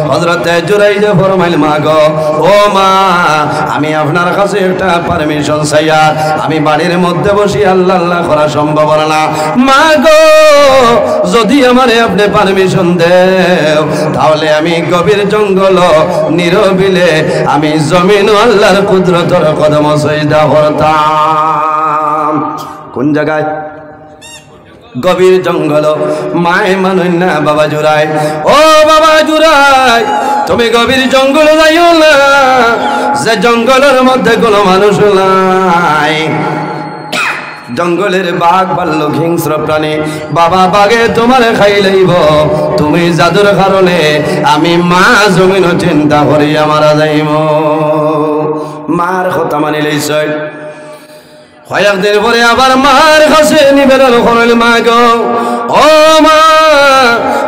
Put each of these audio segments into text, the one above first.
হযরতে জুরাইজে ফরমাইল মা গো ও মা আমি আপনার কাছে একটা পারমিশন চাইয়া আমি বাড়ির মধ্যে বসি আল্লাহ আল্লাহ করা সম্ভব না মা গো যদি আমারে আপনি পারমিশন দেও তাহলে আমি গভীর জঙ্গল নিরবিলে আমি জমিন আল্লাহর কুদরতের কদম সিজদা করতাম কোন জায়গায় গভীর জঙ্গল মায় মানুন না বাবা জুরাই ও বাবা জুরাই তুমি গভীর জঙ্গলে যাইও না যে জঙ্গলের মধ্যে কোনো মানুষ নাই জঙ্গলের বাঘ ভাল্লুক হিংস্র প্রাণী বাবা বাঘে তোমারে খাই লইব তুমি জাদুর কারণে আমি মা জমিন চিন্তা করি মারা যাইব মার কথা মানি লইছ কয়েকদিন পরে আবার মার কাছে নিবেদন করল মা গো ও মা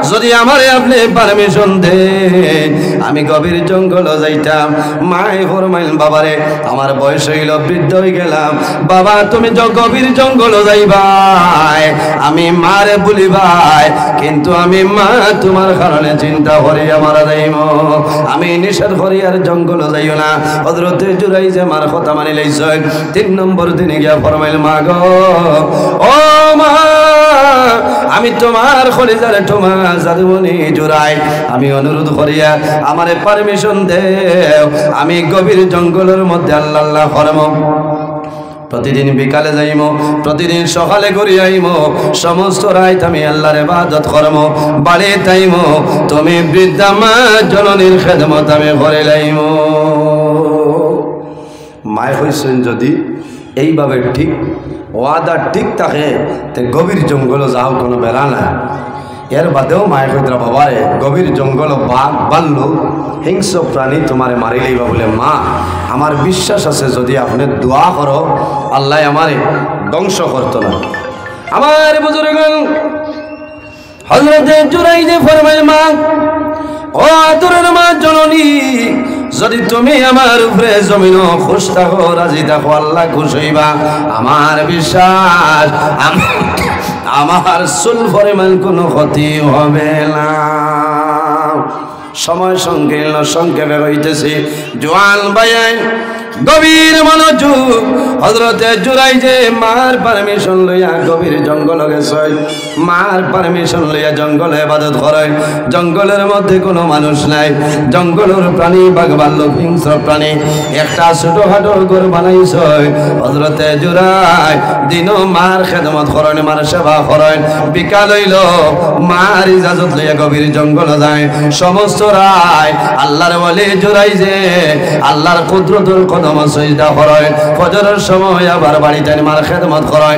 যদি আমারে আপনি পারমিশন দেন আমি গভীর জঙ্গল যাইতাম মাই ফরমাইল বাবারে আমার বয়স হইল বৃদ্ধ হয়ে গেলাম বাবা তুমি গভীর জঙ্গল যাইবাই আমি মারে বলিবাই কিন্তু আমি মা তোমার কারণে চিন্তা করি মারা যাইব আমি নিষেধ করি আর জঙ্গল যাইও না হযরতে জুরাইজে মার কথা মানি লইছ 3 নম্বর দিনে গিয়া ফরমাইল মা গো ও মা আমি তোমার খলিজারে তোমার জাদুমণি জুরাই আমি অনুরোধ করিয়া আমারে পারমিশন দেও আমি গভীর জঙ্গলের মধ্যে আল্লাহ আল্লাহ করব প্রতিদিন বিকালে যাইম প্রতিদিন সকালে ঘুরে আইম সমস্ত রাত আমি আল্লাহর ইবাদত করব বাড়ি তাইম তুমি বৃদ্ধা মা জননীর খেদমত আমি করে লাইম মায় হইছেন যদি এইভাবে ঠিক ওয়াদা ঠিক থাকে তে গভীর জঙ্গল যাও কোনো বেড়া না এর বাদেও মায়ের কইতরা বাবারে গভীর জঙ্গল বাঘ ভাল্লুক হিংস্র প্রাণী তোমারে মারি লইবা বলে মা আমার বিশ্বাস আছে যদি আপনি দোয়া করো আল্লাহ আমারে ধ্বংস করতো না আমার বুজুর্গগণ হযরতে জুরাইজে ফরমায় মা ও আদরের মা জননী যদি তুমি আমার উপরে জমিন খুশ থাকো রাজি থাকো আল্লাহ খুশ হইবা আমার বিশ্বাস আমার চুল পরিমাণ কোনো ক্ষতি হবে না সময় সংকীর্ণ সংক্ষেপে হইতেছে জোয়ান ভাইয়াই গভীর মনোযোগ হযরতে জুরাইজে মার পারমিশন লইয়া গভীর জঙ্গল গেছে মার পারমিশন লইয়া জঙ্গলে ইবাদত করে জঙ্গলের মধ্যে কোনো মানুষ নাই জঙ্গলের প্রাণী বাঘ ভাল্লুক হিংস্র প্রাণী একটা ছোটখাটো ঘর বানাইছে হযরতে জুরাই দিনও মার খেদমত করেন মার সেবা করেন বিকাল হইল মার ইজাজত লইয়া গভীর জঙ্গল যায় সমস্ত রায় আল্লাহর ওলি জুরাইজে আল্লাহর কুদরতের কদম সিজদা করেন ফজরের সময় আবার বাড়িতে মার খেদমত করেন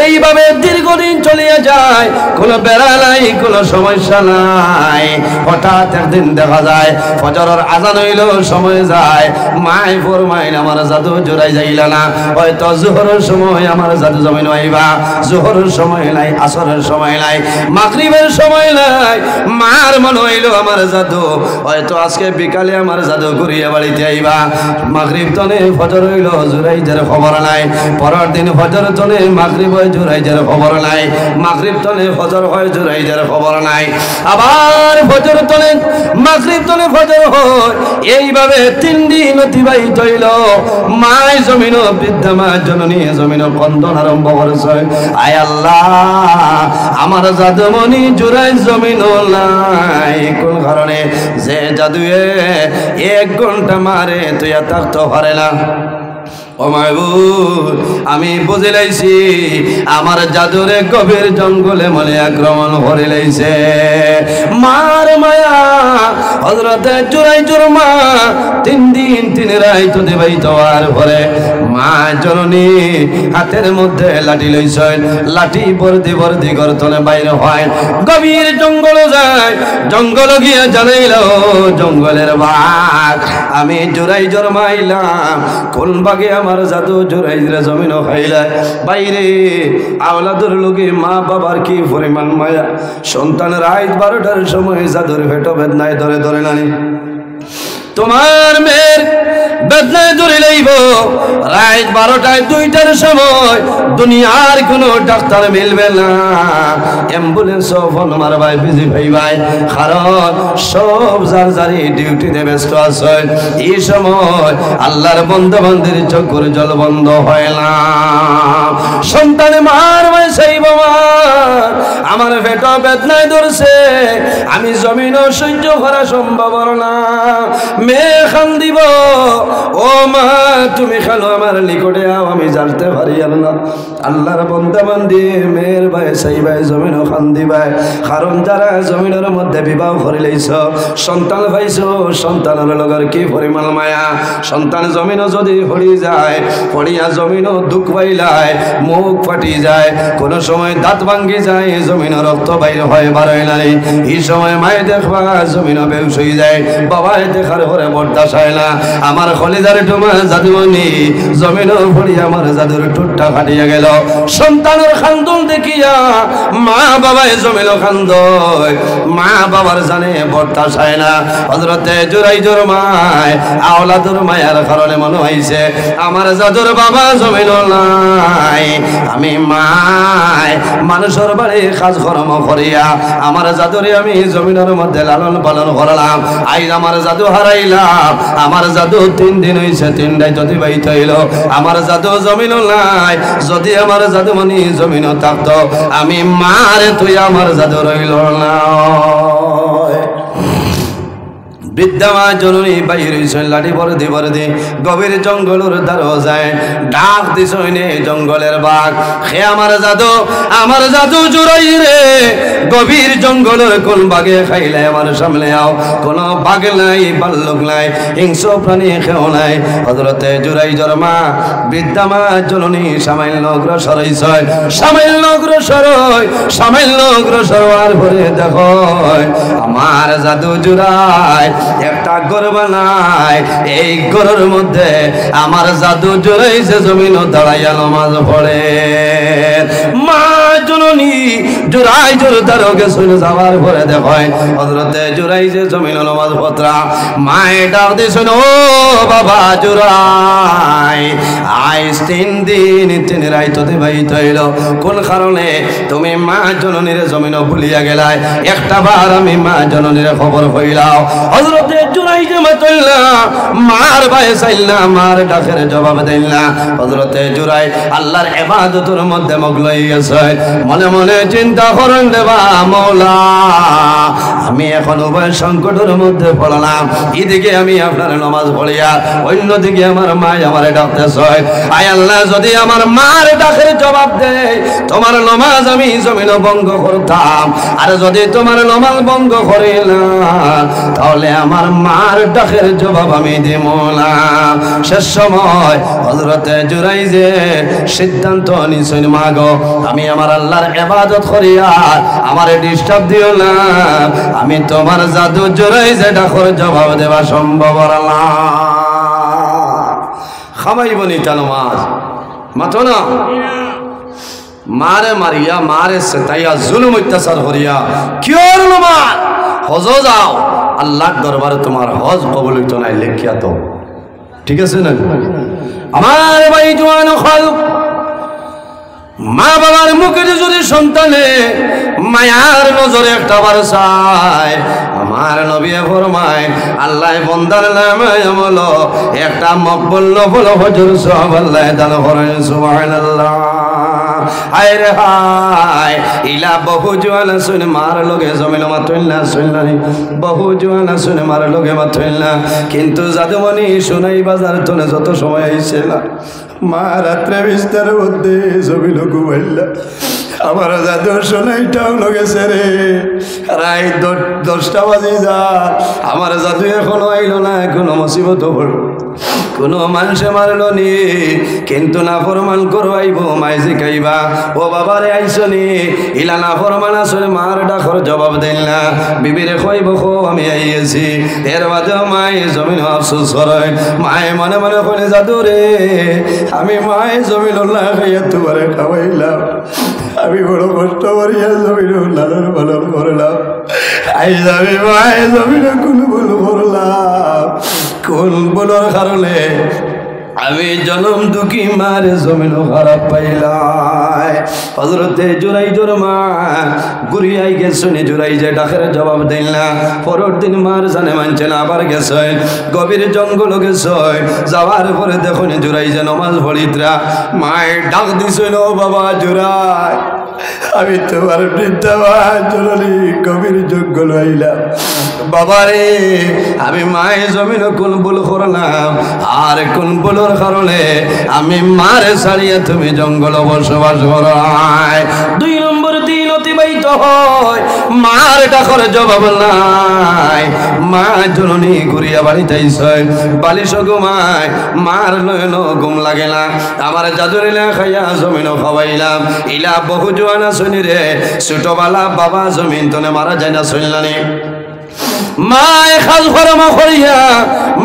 এইভাবে দীর্ঘদিন চলিয়া যায় কোনো বেড়া নাই কোনো সমস্যা নাই হঠাৎ একদিন দেখা যায় ফজরের আজান হইল সময় যায় মাই ফরমাইল আমার জাদু জোরাই যাইলা না হয়তো জোহরের সময় আমার জাদু জমিন আইবা জোহরের সময় নাই আসরের সময় নাই মাগরিবের সময় নাই মার মনে হইল আমার জাদু হয়তো আজকে বিকালে আমার জাদু ঘুরিয়া বাড়িতে আইবা মাগরিব তনে ফজর হইল জুরাইজের খবর নাই পরের দিন ফজর তনে মাগরিব হয় জুরাইজের খবর নাই মাগরিব তনে ফজর হয় জুরাইজের খবর নাই আবার ফজর তনে মাগরিব তনে ফজর হয় এইভাবে 3 দিন অতিবাহিত হইল মায় জমিন বৃদ্ধা মা জননী জমিন কন্দন আরম্ভ করেছে আয় আল্লাহ আমার জাদুমণি জুরাইজ জমিন নাই কোন কারণে যে জাদুয়ে 1 ঘন্টা মারে তুই থাকতে পারে না ও মাহবুব আমি বুঝে লাইছি আমার জাদুরে গভীর জঙ্গলে মনে আক্রমণ করে লাইছে মার মায়া হযরতে জুরাইজের মা 3 দিন 3 রাত অতিবাহিত হওয়ার পরে মা জননী হাতের মধ্যে লাঠি লইছেন লাঠি বর্দি বর্দি গর্তনে বাইরে হয় গভীর জঙ্গলে যায় জঙ্গল গিয়ে জানাইল জঙ্গলের বাঘ আমি জুরাইজের মাইলাম কোন বাগে আমার জাদু জুরাইজরে জমিন খাইলা বাইরে আওলাদের লোকে মা বাবার কি পরিমাণ মায়া সন্তান রাত 12টার সময় জাদুর ভেটো বেদনায় ধরে ধরে নানি তোমার মেয়ের বেদনায় ধরে লইব রাত 12টায় 2টার সময় দুনিয়ার কোনো ডাক্তার মিলবে না অ্যাম্বুলেন্স ফোন মারবাই বিজি ভাই কারণ সব যার যারি ডিউটিতে ব্যস্ত আছে এই সময় আল্লাহর বন্ধু বান্ধবের চোখের জল বন্ধ হয় না সন্তানে মার ভাই সেই বাবা আমার পেট বেদনায় ধরছে আমি জমিন সহ্য করা সম্ভব না মেয়ে খান দিব ও মা তুমি খালো আমার নিকটে আও আমি জানতে পারি না আল্লাহর বন্ধু বান্ধি মেয়ের ভাই সেই ভাই জমিন খান দিবাই কারণ যারা জমিনের মধ্যে বিবাহ করে লইছ সন্তান পাইছো সন্তানের লগর কি পরিমাণ মায়া সন্তান জমিন যদি পড়ি যায় পড়িয়া জমিন দুঃখ পাইলায় মুখ ফাটি যায় কোন সময় দাঁত ভাঙ্গি যায় জমিন রক্ত বাইর হয় বারোয় নাই এই সময় মায়ে দেখবা জমিন বেউস হয়ে যায় বাবায় দেখার পরে বরদাস্ত হয় না আমার খলিদার টুমা জাদুমণি জমিন পড়ি আমার জাদুর টুটটা ফাটিয়া গেল সন্তানের খান্দন দেখিয়া মা বাবায় জমিন খান্দয় মা বাবার জানে বরদাস্ত হয় না হযরতে জুরাইজুর মায় আওলাদুর মায়ার কারণে মনে হইছে আমার জাদুর বাবা জমিন নাই আমি মায় মানুষের বাড়ি কাজ কর্ম করিয়া আমার জাদুরে আমি জমিনের মধ্যে লালন পালন করলাম আজ আমার জাদু হারাইলাম আমার জাদু 3 দিন হইছে 3টায় যদি বাইতে হইল আমার জাদু জমিন নাই যদি আমার জাদু মনি জমিন থাকতো আমি মারে তুই আমার জাদু রইল না বৃদ্ধা মা জননী বাইর হইছেন লাঠি বরদি গভীর জঙ্গলের দ্বারো যায় ডাক দিছইনে জঙ্গলের বাঘ হে আমার জাদু জুরাই রে গভীর জঙ্গলের কোন বাঘে খাইলে আমার সামনে আও কোন বাঘ নাই বাল্লুক নাই হিংস্র প্রাণী কেউ নাই হযরতে জুরাইজর মা বৃদ্ধা মা জননী সামান্য অগ্রসর হইছে সামান্য অগ্রসর হওয়ার পরে দেখো আমার জাদু জুরাই একটা ঘর বানায় এই ঘরের মধ্যে আমার জাদু জুরাইছে জমিন দাঁড়াইয়া নামাজ পড়ে মা জননী জুরাইজর দারোগে চলে যাওয়ার পরে দেখয় হযরতে জুরাইজে জমিন নামাজ পড়া মায়ে ডাক দিছেন ও বাবা জুরাই আজ 3 দিন 3 রাত অতিবাহিত হইল কোন কারণে তুমি মা জননীর জমিন ভুলিয়া গেলাই একটা বার আমি মা জননীর খবর হইলাও হযরতে জুরাইজে মাতইলা মার ভাই চাইলা মার ডাকের জবাব দিলা হযরতে জুরাই আল্লাহর ইবাদতের মধ্যে মগ্ন হয়ে গেছে মনে মনে চিন্তা করেন দেবা মাওলা আমি এখন উভয় সংকটের মধ্যে পড়লাম এদিকে আমি আপনার নামাজ পড়িয়া অন্যদিকে আমার মা আমারে ডাকতেছে আয় আল্লাহ যদি আমার মার ডাকের জবাব দেয় তোমার নামাজ আমি জমিন ভঙ্গ করতাম আর যদি তোমার নামাজ ভঙ্গ করিলাম তাহলে আমার মার ডাকের জবাব আমি দিব না শেষ সময় হযরতে জুরাইজে সিদ্ধান্ত নিছেন মাগো আমি আমার আল্লাহর ইবাদত করিয়া আমারে ডিস্টার্ব দিও না আমি তোমার জাদু জুরাইজে ডাকের জবাব দেওয়া সম্ভব না খামাইবনি নামাজ মাতো না মারে মারিয়া মারে সেতাইয়া জুলুম অত্যাচার করিয়া কিয়র নামাজ হজ যাও আল্লাহর দরবারে তোমার হজ কবুল হইতো না লেখিয়া তো ঠিক আছে না আমার ভাই জওয়ান খাল মা বাবার মুখে যদি সন্তানে মায়ার নজরে একটা বার চায় আমার নবী ফরমায় আল্লাহ বন্দার নামে আমল একটা মকবুল নফল হজর সওয়াব আল্লাহ দান করেন সুবহানাল্লাহ হায় রে হায় ইলা বহু জওয়ান শুনে মার লগে জমিন মাতইলা শুনলানি বহু জওয়ান শুনে মার লগে মাতইলা কিন্তু জাদুমণি শুনাই বাজার তনে যত সময় আইছে না মা রাত্রে বিস্তারের মধ্যে জমিন ঘুমাইলা আমার জাদু শোনাইটাও লগেছে রে রায় 10টা বাজে যা আমার জাদু এখনো আইলো না কোনো মুসিবত হল কোনো মানুষে মারল নি কিন্তু না ফরমান করবাইব মাই শিখাইবা ও বাবারে আইসনি ইলা না ফরমান আসলে মার ডাকর জবাব দিল না বিবিরে কইব খো আমি আইয়েছি এর বাদে মাই জমিন আফসোস করে মায়ে মনে মনে কইলে জাদু রে আমি মায়ে জমিন না খাইয়া তোমারে খাওয়াইলাম আমি বড় কষ্ট করিয়া জমিন লালন পালন করলাম আইজ আমি মায়ে জমিন কোনো ভুল করলাম কোন বলার কারণে আমি জনম দুঃখী মার জমিন খারাপ পাইলাই। হযরতে জুরাইজর মা গুরিয়াই গেছেন, জুরাই যে ডাকের জবাব দিল না। পরের দিন মার জানে মানছে না, আবার গেছে গভীর জঙ্গল গেছে। যাওয়ার পরে দেখুন জুরাই যে নমাজ পড়িতরা মায়ের ডাক দিছিল, বাবা জুরাই আমি তোমার বৃদ্ধা মা জননী গভীর জঙ্গল আইলাম। বাবারে আমি মায়ের জমিন কোন ভুল করলাম, আর কোন ভুলের কারণে আমি মারে ছাড়িয়ে তুমি জঙ্গল বসবাস করাই। 2 নম্বর দিন অতিবাহিত হয়, মার ডাকর জবাব নাই। মা জননী ঘুরিয়া বাড়িতে আইসে, বালিশ ঘুমায়, মার নয়ন ঘুম লাগে না। আমার জাদুর ইলা খাইয়া জমিন খাওয়াইলাম, ইলা বহু জোয়ানা শুনি রে ছোটবেলা বাবা জমিন তনে মারা যায় না শুনলানি। মায় খাজ কর্ম করিয়া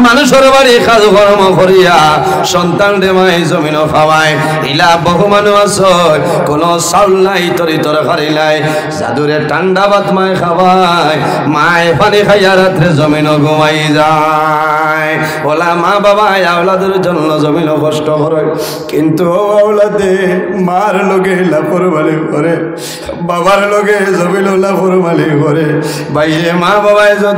মানুষের বাড়ি খাজ কর্ম করিয়া সন্তান রে মায় জমিন খাওয়ায়। ইলা বহু মানুষ আছে কোনো চাউল নাই, তরি তরকারি নাই, জাদুরে ঠান্ডা ভাত মায় খাওয়ায়। মায় পানি খাইয়া রাত্রে জমিন ঘুমাই যায়। ওলা মা বাবা আওলাদের জন্য জমিন কষ্ট করে, কিন্তু আওলাদে মার লগে লাপরবালি করে, বাবার লগে জমিন লাপরবালি করে। বাইরে মা বাবায় যদি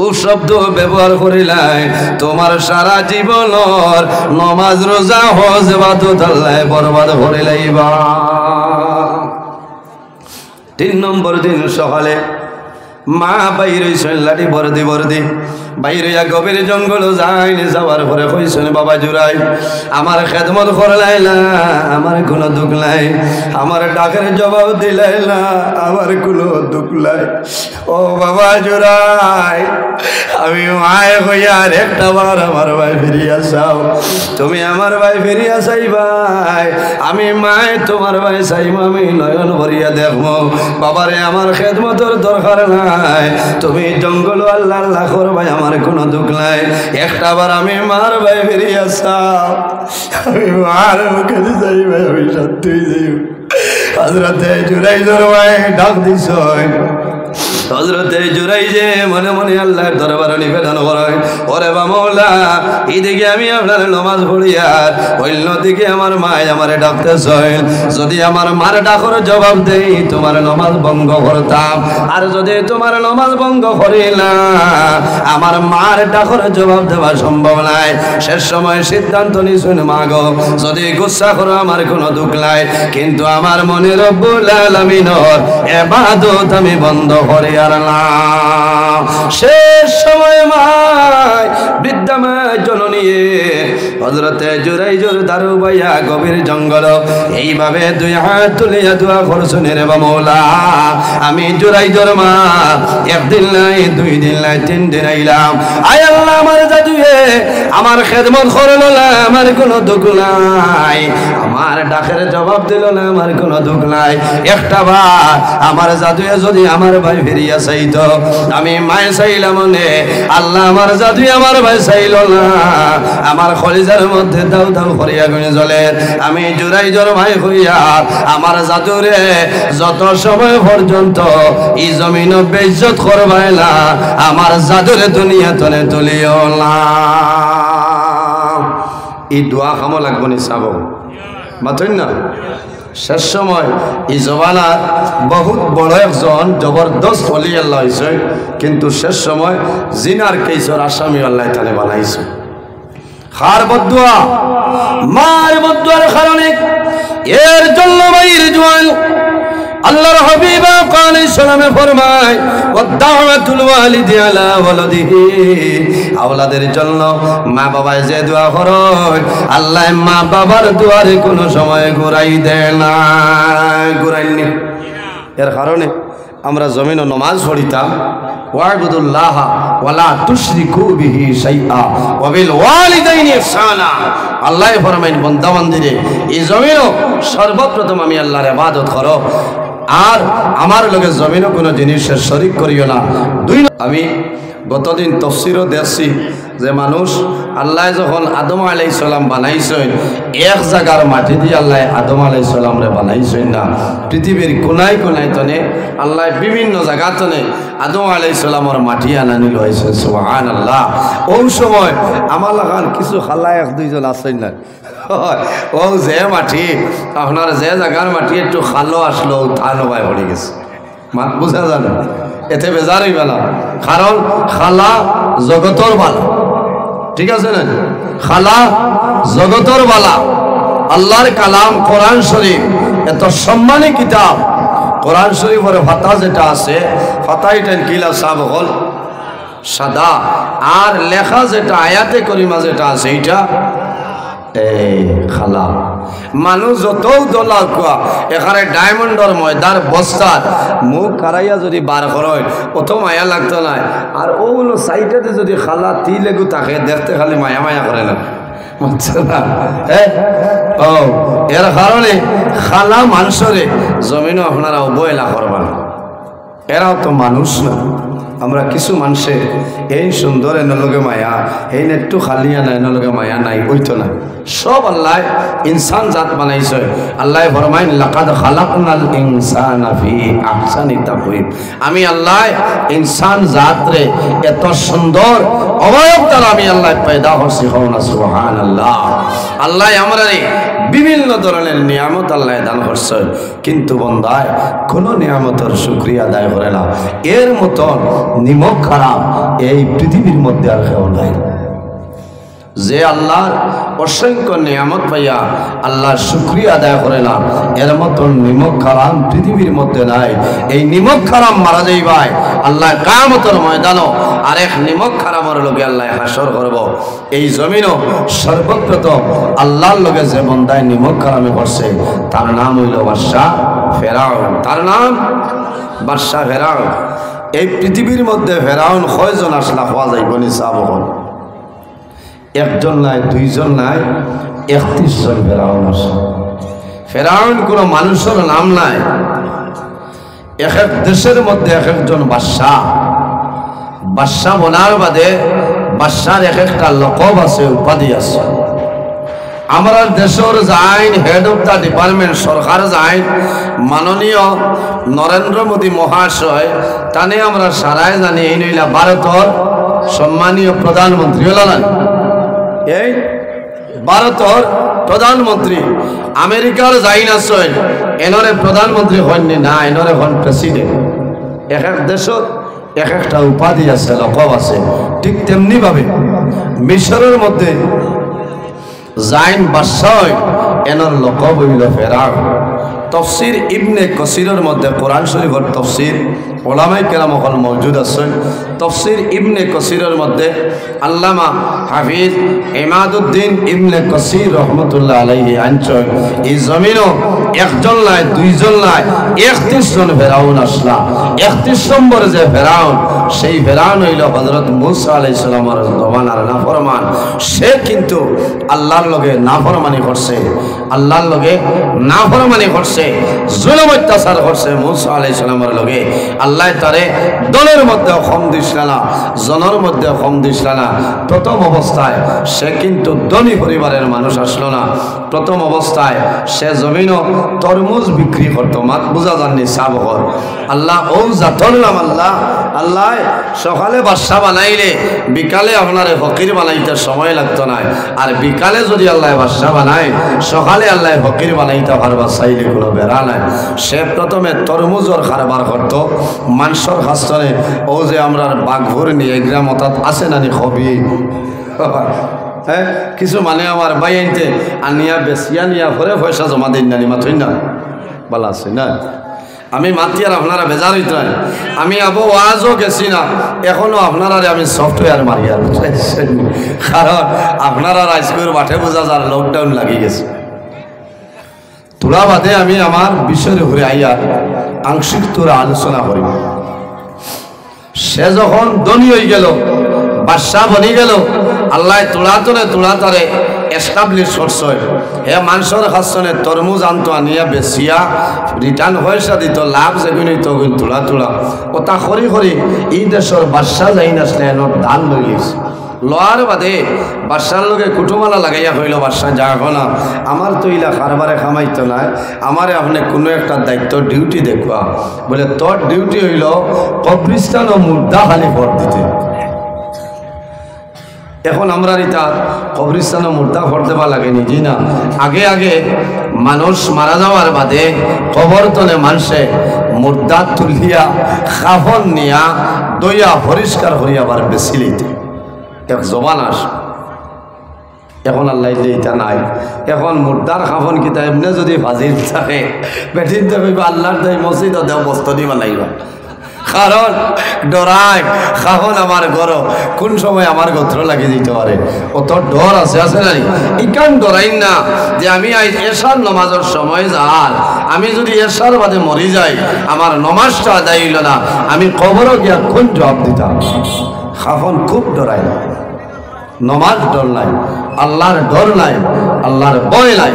ও শব্দ ব্যবহার করিলাই তোমার সারা জীবনের নমাজ রোজা হজ ইবাদত আল্লাহ বরবাদ করে লাইবা। 3 নম্বর দিন সকালে মা বাইর হইছেন লাঠি বর্দি বর্দি, বাইর হইয়া গভীর জঙ্গল যায়নি। যাওয়ার পরে কইছেন, বাবা জুরাই আমার খেদমত করলাই না, আমার কোনো দুঃখ নাই, আমার ডাকের জবাব দিলাই না, আমার কোনো দুঃখ নাই। ও বাবা জুরাই আমি মায় হইয়ার একটা বার আমার ভাই ফিরিয়া চাও, তুমি আমার ভাই ফিরিয়া চাই ভাই, আমি মায় তোমার ভাই চাইব, আমি নয়ন ভরিয়া দেখবো। বাবারে আমার খেদমতের দরকার নাই, তুমি জঙ্গল আল্লাহ আল্লাহ করবাই, আমার কোনো দুঃখ নাই, একটা বার আমি মার ভাই ফিরিয়া চাও, আমি মার মুখে যাই ভাই, আমি সত্যি যাই। হযরতে জুরাইজর ভাই ডাক দিছ, হযরতে জুরাই যে মনে মনে আল্লাহর দরবারে নিবেদন করে, ওরে বা মওলা এইদিকে আমি আপনার নামাজ পড়ি আর অন্যদিকে আমার মায় আমারে ডাকতেছে, যদি আমার মার ডাকর জবাব দেই তোমার নামাজ ভঙ্গ করতাম, আর যদি তোমার নামাজ ভঙ্গ করি না আমার মার ডাকর জবাব দেওয়া সম্ভব নাই। শেষ সময় সিদ্ধান্ত নিছুন মা গো, যদি গুসা করো আমার কোনো দুঃখ নাই, কিন্তু আমার মনে রব্বুল আলামিনের ইবাদত আমি বন্ধ করি আর না। শেষ সময় মায় বৃদ্ধা মা জননী হযরতে জুরাইজর দারু বাইয়া গভীর জঙ্গল এইভাবে 2 হাত তুলিয়া দোয়া করছেন, রে মওলা আমি জুরাইজর মা 1 দিন নাই 2 দিন নাই 3 দিন আইলাম, আয় আল্লাহ আমার জাদুয়ে আমার খেদমত করল না, আমার কোনো দুঃখ নাই, আমার ডাকের জবাব দিল না, আমার কোনো দুঃখ নাই, একটা বার আমার জাদুয়ে যদি আমার ভাই ফিরিয়া চাইতো, আমি মায় চাইলাম মনে আল্লাহ আমার জাদুয়ে আমার ভাই চাইল না, আমার কলিজার মধ্যে দাউ দাউ করিয়া গুনে জ্বলে, আমি জুরাইজর ভাই হইয়া আমার জাদুরে যত সময় পর্যন্ত এই জমিন বেইজ্জত করবাই না, আমার জাদুরে দুনিয়া তলে তুলিও না। এই দোয়া কামো লাগবো নি চাব মাথুন না। শেষ সময় এই জবানার বহুত বড় একজন জবরদস্ত অলি আল্লাহ হয়েছে, কিন্তু শেষ সময় জিনার কেসর আসামি আল্লাহ তালে বানাইছে। খার বদুয়া মার বদুয়ার কারণে এর জন্য বাইর জওয়ান আল্লাহর হাবিব আলাইহিস সালামে ফরমায় ওয়াদাওয়াতুল ওয়ালিদি আলা ওয়ালাদিহি, আওলাদের জন্য মা বাবায় যে দোয়া করে আল্লাহ মা বাবার দোয়ারে কোনো সময় ঘুরাই দেয় না, ঘুরাইনি। এর কারণে আমরা জমিনে নামাজ পড়িতাম, ওয়াবুদুল্লাহ ওয়ালা তুশরিকু বিহি শাইআ ওয়া বিল ওয়ালিদাইনি ইহসানা, আল্লাহ ফরমাইন বান্দা বান্দিরে এই জমিনে সর্বপ্রথম আমি আল্লাহর ইবাদত করো, আর আমার লগে জমিনে কোনো জিনিসের শরীক করিও না। 2 আমি গতদিন তফসিরও দেখছি যে মানুষ আল্লাহ যখন আদম আলাইহিস সালাম বানাইছেন এক জায়গার মাটি দিয়ে আল্লাহ আদম আলাইহিস সালামরে বানাইছেন না, পৃথিবীর কোনায় কোনায় তনে আল্লাহ বিভিন্ন জায়গা তনে আদম আলাইহিস সালামের মাটি আনানি লইছে। সুবহানাল্লাহ। ওই সময় আমার লাগান কিছু খালা এক দুইজন আছেন না, ও যে মাটি আপনার যে জায়গার মাটি একটু খালো আসলো ধান বাই পড়ে গেছে, মাত বুঝা জানো, এতে বেজারই বেলা, কারণ খালা জগতর বালা, ঠিক আছে না, খালা জগতর বালা। আল্লাহর কালাম কোরআন শরীফ এত সম্মানী কিতাব, কোরআন শরীফের ফাতা যেটা আছে, ফাতা এটা কিলা সাব হল সাদা, আর লেখা যেটা আয়াতে করিমা যেটা আছে এটা এই খালা। মানুষ যত দোলা কুয়া এখানে ডায়মন্ডর ময়দার বস্তার মুখ কারাইয়া যদি বার করেন অত মায়া লাগতো না, আর ওগুলো সাইডেতে যদি খালা তিলেগু থাকে দেখতে খালি মায়া মায়া করে না, বুঝছে না? ও এর কারণে খালা মানুষরে জমিনও আপনারা অবহেলা করবেন, এরাও তো মানুষ না। আমরা কিছু মানুষে এই সুন্দর এনলগে মায়া, এই একটু খালিয়া না এনলগে মায়া নাই, ওইতো না। সব আল্লাহ ইনসান জাত বানাইছে। আল্লাহ ফরমাইন লাকাদ খালাকনাল ইনসানা ফি আহসানি তাকওয়িম, আমি আল্লাহ ইনসান জাতরে এত সুন্দর অবয়ব দ্বারা আমি আল্লাহ পয়দা করছি। হওনা সুবহানাল্লাহ। আল্লাহ আমারে বিভিন্ন ধরনের নিয়ামত আল্লাহ দান করছে, কিন্তু বন্দায় কোনো নিয়ামতের শুকরিয়া আদায় করে না। এর মতন নিমক খারাপ এই পৃথিবীর মধ্যে আর কেউ নাই। যে আল্লাহর অসংখ্য নিয়ামত পাইয়া আল্লাহর শুকরিয়া আদায় করে না, এর মতন নিমক খারাম পৃথিবীর মধ্যে নাই। এই নিমক খারাম মারা যাই ভাই আল্লাহ কিয়ামতের ময়দানও আরেক নিমক খারামের লগে আল্লাহ হাসর করব। এই জমিনও সর্বপ্রথম আল্লাহর লগে যে বন্দায় নিমক খারামে করছে তার নাম হইল বাদশাহ ফেরাউন। তার নাম বাদশাহ ফেরাউন। এই পৃথিবীর মধ্যে ফেরাউন কয়জন আসলা হওয়া যাইব নিসাবহন? একজন নাই, দুইজন নাই, 31 জন ফেরাউন আছে। ফেরাউন কোনো মানুষের নাম নাই। এক এক দেশের মধ্যে এক একজন বাদশাহ, বাদশাহ বনার বাদে বাদশার এক একটা লকব আছে, উপাধি আছে। আমরা দেশের যাইন হেড অফ দ্য ডিপার্টমেন্ট সরকার যাইন মাননীয় নরেন্দ্র মোদী মহাশয়, তানে আমরা সারাই জানি এই নইলা ভারতের সম্মানীয় প্রধানমন্ত্রী হলেন। এই ভারতের প্রধানমন্ত্রী আমেরিকার যাইন আছেন, এনরে প্রধানমন্ত্রী হননি না, এনরে হন প্রেসিডেন্ট। এক এক দেশের এক একটা উপাধি আছে, লকব আছে। ঠিক তেমনি ভাবে মিশরের মধ্যে যাইন বাদশাহ, এনর লকব হইল ফেরাউন। তফসির ইবনে কসিরের মধ্যে কোরআন শরীফের তফসির ওলামায়ে কেরাম ওখান মওজুদ আছেন। তফসির ইবনে কসিরের মধ্যে আল্লামা হাফিজ ইমাদউদ্দিন ইবনে কসির রহমতুল্লাহ আলাইহি আনছেন এই জমিনও একজন নাই, দুইজন নাই, 31 জন ফেরাউন আসলা। 31 নম্বর যে ফেরাউন, সেই ফেরাউন হইল হযরত মূসা আলাইহিস সালামের জমানার নাফরমান। সে কিন্তু আল্লাহর লগে নাফরমানি করছে, আল্লাহর লগে নাফরমানি করছে, জুলুম অত্যাচার করছে মূসা আলাইহিস সালামের লগে। আল্লাহ তারে দলের মধ্যে কম দিছিল না, জনের মধ্যে কম দিছিল না। প্রথম অবস্থায় সে কিন্তু ধনী পরিবারের মানুষ আসলো না। প্রথম অবস্থায় সে জমিনও তরমুজ বিক্রি করতো, মাত বুঝা যাননি সাবকর। আল্লাহ ও জাতর নাম আল্লাহ। আল্লাহ সকালে বাদশাহ বানাইলে বিকালে আপনার ফকির বানাইতে সময় লাগতো না, আর বিকালে যদি আল্লাহ বাদশাহ বানায় সকালে আল্লাহ ফকির বানাইতে পারবা চাইলে কোনো বেড়া নাই। সে প্রথমে তরমুজর কারবার করত, মাংসর হাস্তনে ও যে আমরা বাঘভুর নিয়ে গ্রাম অর্থাৎ আছে নানি হবি। হ্যাঁ, কিছু মানে আমার বাই আনতে আনিয়া বেসিয়া নিয়া করে পয়সা জমা দিন নানি মাথই না ভালো আছে না। আমি মাতি আর আপনারা বেজার হইতে হয়। আমি আবু ওয়াজও গেছি না, এখনো আপনারা আমি সফটওয়্যার মারি আর, কারণ আপনারা আজকের মাঠে বোঝা যার লকডাউন লাগিয়ে গেছে। তোরা বাদে আমি আমার বিষয়ের ঘুরে আইয়া আংশিক তোরা আলোচনা করি। সে যখন ধনী হয়ে গেল, বাদশাহ বনি গেল, আল্লাহ তোড়া তারে এস্টাবলিশ করছে হে মানুষের হাসনে তরমুজ আনতো আনিয়া বেচিয়া রিটার্ন পয়সা দিত লাভ যেগুলি তগুন তোলা তোলা ওটা খরি খরি এই দেশের বাদশাহ যাই নাচলে এনোর দান লইলিস লোয়ার বাদে বাদশার লোকে কুটুমালা লাগাইয়া হইল বাদশাহ যা না আমার তো ইলা কারবারে খামাইতো না আমারে আপনি কোনো একটা দায়িত্ব ডিউটি দেখবা বলে তোর ডিউটি হইল কবরিস্তান ও মুর্দা খালি ভোট দিতে। এখন আমরা এটা কবরিস্তান ও মুর্দা ভোট দেওয়া লাগেনি জি না, আগে আগে মানুষ মারা যাওয়ার বাদে কবর তলে মানুষে মুর্দা তুলিয়া খাফন নিয়া দইয়া পরিষ্কার করিয়া আবার বেশি লইতে এক জবান আস। এখন আল্লাহ এটা নাই, এখন মুর্দার খাফন কিতা এমনি যদি ভাজির থাকে বেঠিন দেব আল্লাহর দেয় মসজিদ দেও বস্ত দিবা লাগবা, কারণ ডরায় খাফন আমার ঘর কোন সময় আমার গোত্র লাগিয়ে দিতে পারে, অত ডর আছে আছে না ইকান ডরাই না যে আমি এশার নমাজের সময় যার আমি যদি এশার বাদে মরি যাই আমার নমাজটা আদায় হইল না আমি কবরও গিয়া কোন জবাব দিতাম। খাফন খুব ডরাই না, নমাজ ডর নাই, আল্লাহর ডর নাই, আল্লাহর ভয় নাই।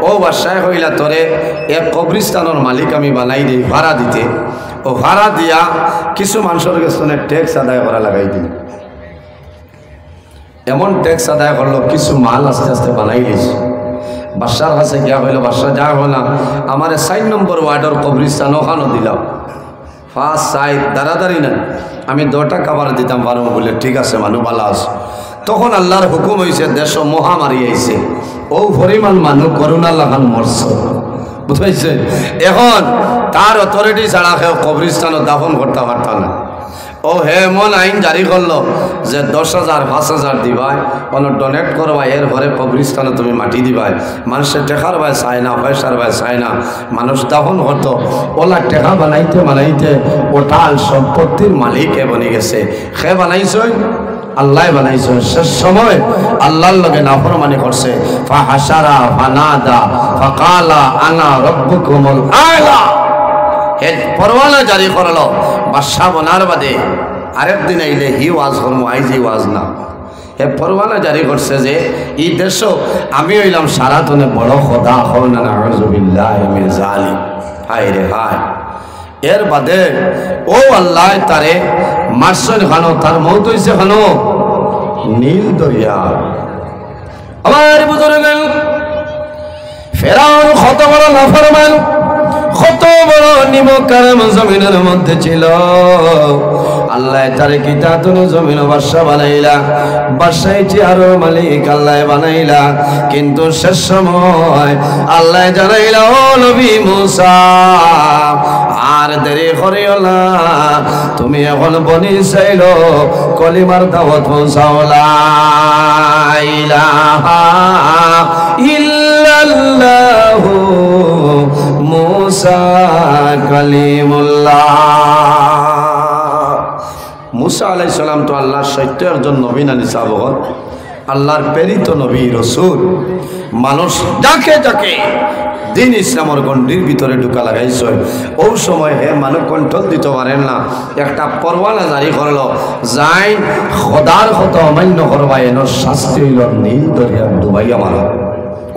ও বাদশাহ হইলা তোরে এক কবরিস্তানের মালিক আমি বানাই দিই ভাড়া দিতে, ও ভাড়া দিয়া কিছু মানুষের কাছে ট্যাক্স আদায় করা লাগাই দিই। এমন ট্যাক্স আদায় করলো কিছু মাল আস্তে আস্তে বানাই দিস। বাদশার কাছে গিয়া হইল বাদশাহ যা হলাম আমার 4 নম্বর ওয়ার্ডের কবরিস্তান ওখানে দিলাম ফার্স্ট সাইড দাঁড়াদাঁড়ি না আমি 2 টাকা খাবার দিতাম পারবো বলে ঠিক আছে মানুষ ভালো আছে। তখন আল্লাহর হুকুম হয়েছে দেশ মহামারী আইছে, ও পরিমাণ মানুষ করোনা লাগান মরছে বুঝাইছে। এখন তার অথরিটি ছাড়া কেউ কবরিস্তানও দাফন করতে পারত না। ও হে এমন আইন জারি করলো যে 10,000 5,000 দিবাই কোনো ডোনেট করবা এর ঘরে কবরিস্তানে তুমি মাটি দিবাই। মানুষের টেকার ভাই চায় না, পয়সার ভাই চায় না, মানুষ দাফন করতো ওলা টেকা বানাইতে বানাইতে ওটাল সম্পত্তির মালিকে বনে গেছে। সে বানাইছ আল্লাহ বানাইছ, শেষ সময় আল্লাহর লগে নাফরমানি করছে। ফাহাশারা ফানাদা ফাকালা আনা রাব্বুকুমুল আ'লা। হে পরওয়ানা জারি করলো বাদশাহ বনার বাদে আরেকদিন আইলে হি ওয়াজ করবো, আইজি ওয়াজ না। হে পরওয়ানা জারি করছে যে এই দেশ আমি হইলাম সারাতনে বড় খোদা হও না নাউযুবিল্লাহি মিন জালিম। হায় রে হায়, এর বাদে ও আল্লাহ তারে মারছেন খানো, তার মৌত হয়েছে খানো নীল দরিয়া। আমার বুজুর্গ ফেরাউন কত বড় নাফরমান, কত বড় নিমকার জমিনের মধ্যে ছিল। আল্লাহ তারে কিতাতুন জমিন বাদশা বানাইলা, বাদশাইছি আরো মালিক আল্লাহ বানাইলা। কিন্তু শেষ সময় আল্লাহ জানাইলা ও নবী মুসা আর দেরি করিও না, তুমি এখন বনি চাইল কলিমার দাওয়াত পৌঁছাও লা ইলাহা ইল্লাল্লাহু মুসা কালিমুল্লাহ। মুসা আলাইহিস সালাম তো আল্লাহর সত্য একজন নবী না নিসাবগণ, আল্লাহর প্রেরিত নবী রসুল। মানুষ যাকে যাকে দিন ইসলামের গণ্ডির ভিতরে ঢুকা লাগাইছে ও সময় হে মানুষ কন্ট্রোল দিতে পারেন না, একটা পরওয়ানা জারি করলো যাই খোদার কথা অমান্য করবা এর শাস্তি হইল নীল দরিয়া ডুবাইয়া মারা।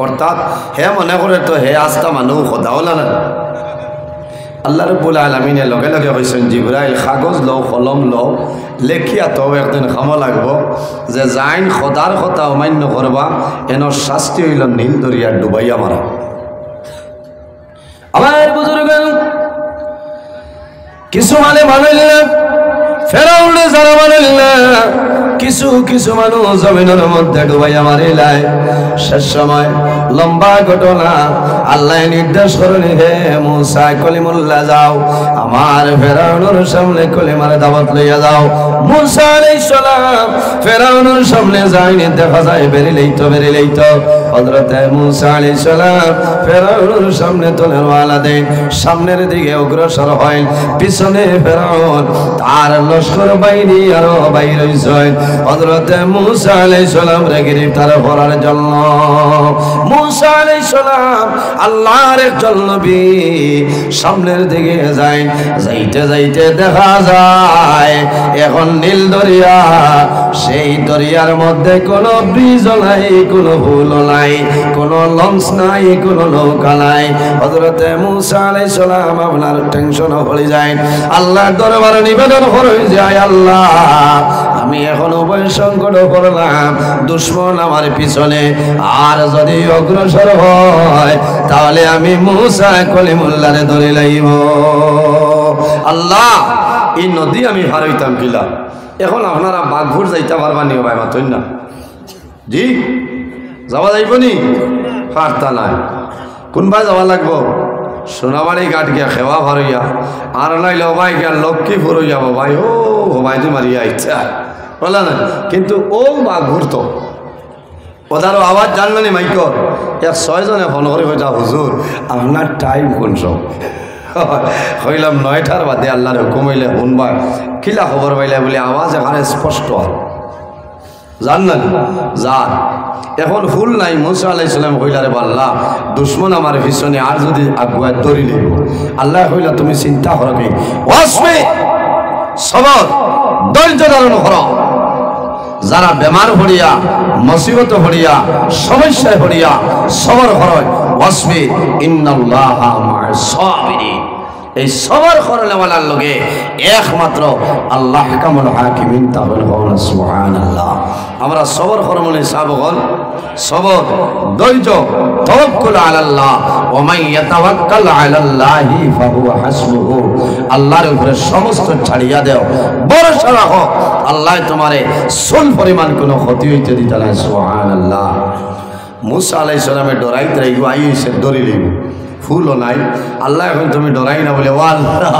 অর্থাৎ হে মনে করে তো হে আস্তা মানুষ খোদাওলা না। আল্লাহ রাব্বুল আলামিনে লগে লগে কইছেন জিবরাইল কাগজ লও কলম লও লেখিয়া তো একদিন খাম লাগবো যে যাইন খোদার কথা অমান্য করবা এর শাস্তি হইল নীল দরিয়া ডুবাইয়া মারা। আমার বুজুর্গ কিছু মানে মানিল না, ফেরাউনে যারা মানিল না, কিছু কিছু মানুষ জমিনের মধ্যে ডুবাইয়া মারিলাই। শেষ সময় লম্বা ঘটনা আল্লাহ নির্দেশ করেন হে মুসা কলিমুল্লাহ যাও আমার ফেরাউনের সামনে কলিমার দাওয়াত লইয়া যাও। মুসা আলাইহিস সালাম ফেরাউনের সামনে যায়নি, দেখা যায় বেরিলেই তো হযরত মুসা আলাইহিস সালাম ফেরাউনের সামনে তলোয়ার দেন, সামনের দিকে অগ্রসর হয়, পিছনে ফেরাউন তার লস্কর বাহিনী আরো বাইর হইছে। হযরতে মুসা আলাইহিস সালাম রে গ্রেফতার করার জন্য। মুসা আলাইহিস সালাম আল্লাহর একজন নবী সামনের দিকে যায়, যাইতে যাইতে দেখা যায় এখন নীল দরিয়া, সেই দরিয়ার মধ্যে কোনো ব্রিজ নাই, কোনো পুল নাই, কোনো লঞ্চ নাই, কোনো নৌকা নাই। হযরতে মুসা আলাইহিস সালাম আপনার টেনশন হয়ে যায়, আল্লাহর দরবারে নিবেদন করে যায়, আল্লাহ আমি এখন উভয় সংকট করলাম, দুশমন আমার পিছনে, আর যদি অগ্রসর হয় তাহলে আমি মুসা কলিমুল্লাহরে ধরে লইব। আল্লাহ এই নদী আমি হারাইতাম কিলা, এখন আপনারা বাঘপুর যাইতে পারবা নি ভাই মাতই না? জি যাওয়া যাইব নি? পারতা নাই। কোনবাই যাওয়া লাগবো? সোনাবাড়ি ঘাট গিয়া খেওয়া ভারইয়া, আর নাইলে ভাই গিয়া লক্ষ্মীপুর হইয়া ভাই, ও ভাই তো মারিয়া ইচ্ছা বলা না, কিন্তু ও বাঘপুর তো ওদারও আওয়াজ জানলো নি মাইকর, 6জনে ফোন করে কইতা হুজুর আপনার টাইম কোন সব? হইলাম 9টার বাদে আল্লাহর হুকুম হইলে শুনবা। কিলা খবর পাইলে বলে আওয়াজ এখানে স্পষ্ট জানলেন যান। এখন ফুল নাই। মুসা আলাইহিস সালাম কইলারে আল্লাহ দুশমন আমার পিছনে আর যদি আগুয়ায় ধরি লইব, আল্লাহ কইলা তুমি চিন্তা করো কি, ওয়াসমি সবর ধৈর্য ধারণ করো, যারা বেমার হরিয়া মুসিবত হরিয়া সমস্যায় হরিয়া সবর করো, ওয়াসমি ইন্নাল্লাহা মা'আস সাবিরিন। এই সবর করলেওয়ালার লগে একমাত্র আল্লাহ কামুল হাকিমিন তাহলে হল সুবহানাল্লাহ। আমরা সবর করমনে সাবগল সবর ধৈর্য তাওয়াক্কুল আলাল্লাহ, ওয়া মান ইয়াতাওয়াক্কাল আলাল্লাহি ফাহুয়া হাসবুহু। আল্লাহর উপরে সমস্ত ছাড়িয়া দাও, ভরসা রাখো, আল্লাহ তোমারে সুল পরিমাণ কোনো ক্ষতি হইতে দিতে না। সুবহানাল্লাহ। মুসা আলাইহিস সালামের ডরাইতে রাইগো আইছে ধরিলিব, ফুলও নাই। আল্লাহ এখন তুমি ডরাই না বলে, ও আল্লাহ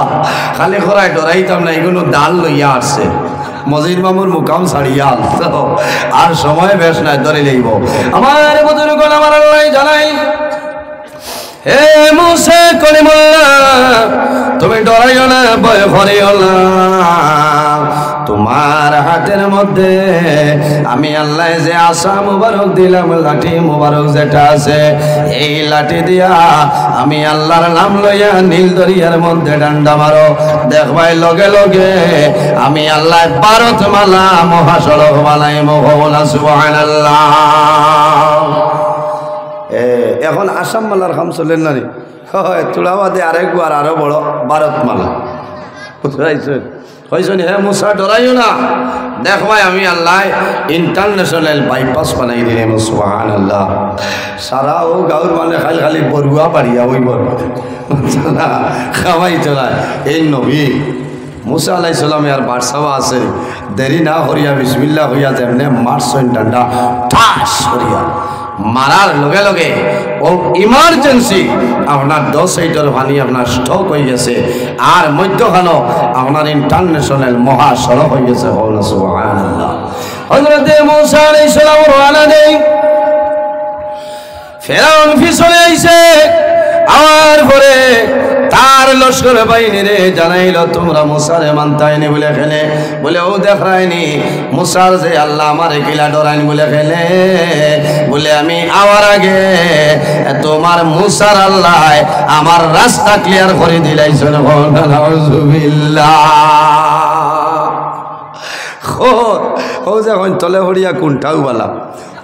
খালি খরায় ডরাইতাম না, এগুলো ডাল লইয়া আসছে মজির মামুর মুকাম ছাড়িয়া আসতো, আর সময় বেশ নাই ধরে লইব। আমার বুজুর্গ আমার আল্লাহ জানাই, হে মুসা কলিমুল্লাহ তুমি ডরাইও না, ভয় করিও না, তোমার হাতের মধ্যে আমি আল্লাহ যে আশা মুবারক দিলাম, লাঠি মুবারক যেটা আছে, এই লাঠি দিয়া আমি আল্লাহর নাম লইয়া নীল দরিয়ার মধ্যে ডান্ডা মারো, দেখবাই লগে লগে আমি আল্লাহ ভারত মালা মহাসড়ক বানাই মহলা। সুবহানাল্লাহ। এখন আসাম মালার কাম চলেন না নি? হয় তোলা বাদে আরেকবার আরো বড় ভারত মালা বুঝাইছেন হয়েছেন। হে মুসা ডরাইও না, দেখবাই আমি আল্লাহ ইন্টারন্যাশনাল বাইপাস বানাই দিলাম। সুবহানাল্লাহ। সারা ও গাঁর মানে খালি খালি বরুয়া পাড়িয়া ওই খাওয়াই চলায় এই নবী মুসা আলাইহিস সালামে আর বাদশাহ আছে, দেরি না হরিয়া বিসমিল্লাহ হইয়া যেমনে মারছেন ডান্ডা ঠাস হরিয়া মারার লগে লগে ও ইমার্জেন্সি আপনার 10 লিটার পানি আপনার স্টক হয়ে গেছে, আর মধ্যখানো আপনার ইন্টারন্যাশনাল মহাসড়ক হয়ে গেছে। সুবহানাল্লাহ। হযরত মুসা আলাইহিস সালাম রওনা দেই, ফেরাউন পিছনে আইছে, আমার পরে তার লস্কর বাহিনীরে জানাইল তোমরা মুসারে মানতাইনি বলে খেলে, বলে ও দেখায়নি মুসার যে আল্লাহ আমারে কিলা ডরাইনি বলে খেলে, বলে আমি আওয়ার আগে তোমার মুসার আল্লাহ আমার রাস্তা ক্লিয়ার করে দিলাইছেন। নাউযুবিল্লাহ। ও যখন তলে হরিয়া কোনটাও বলা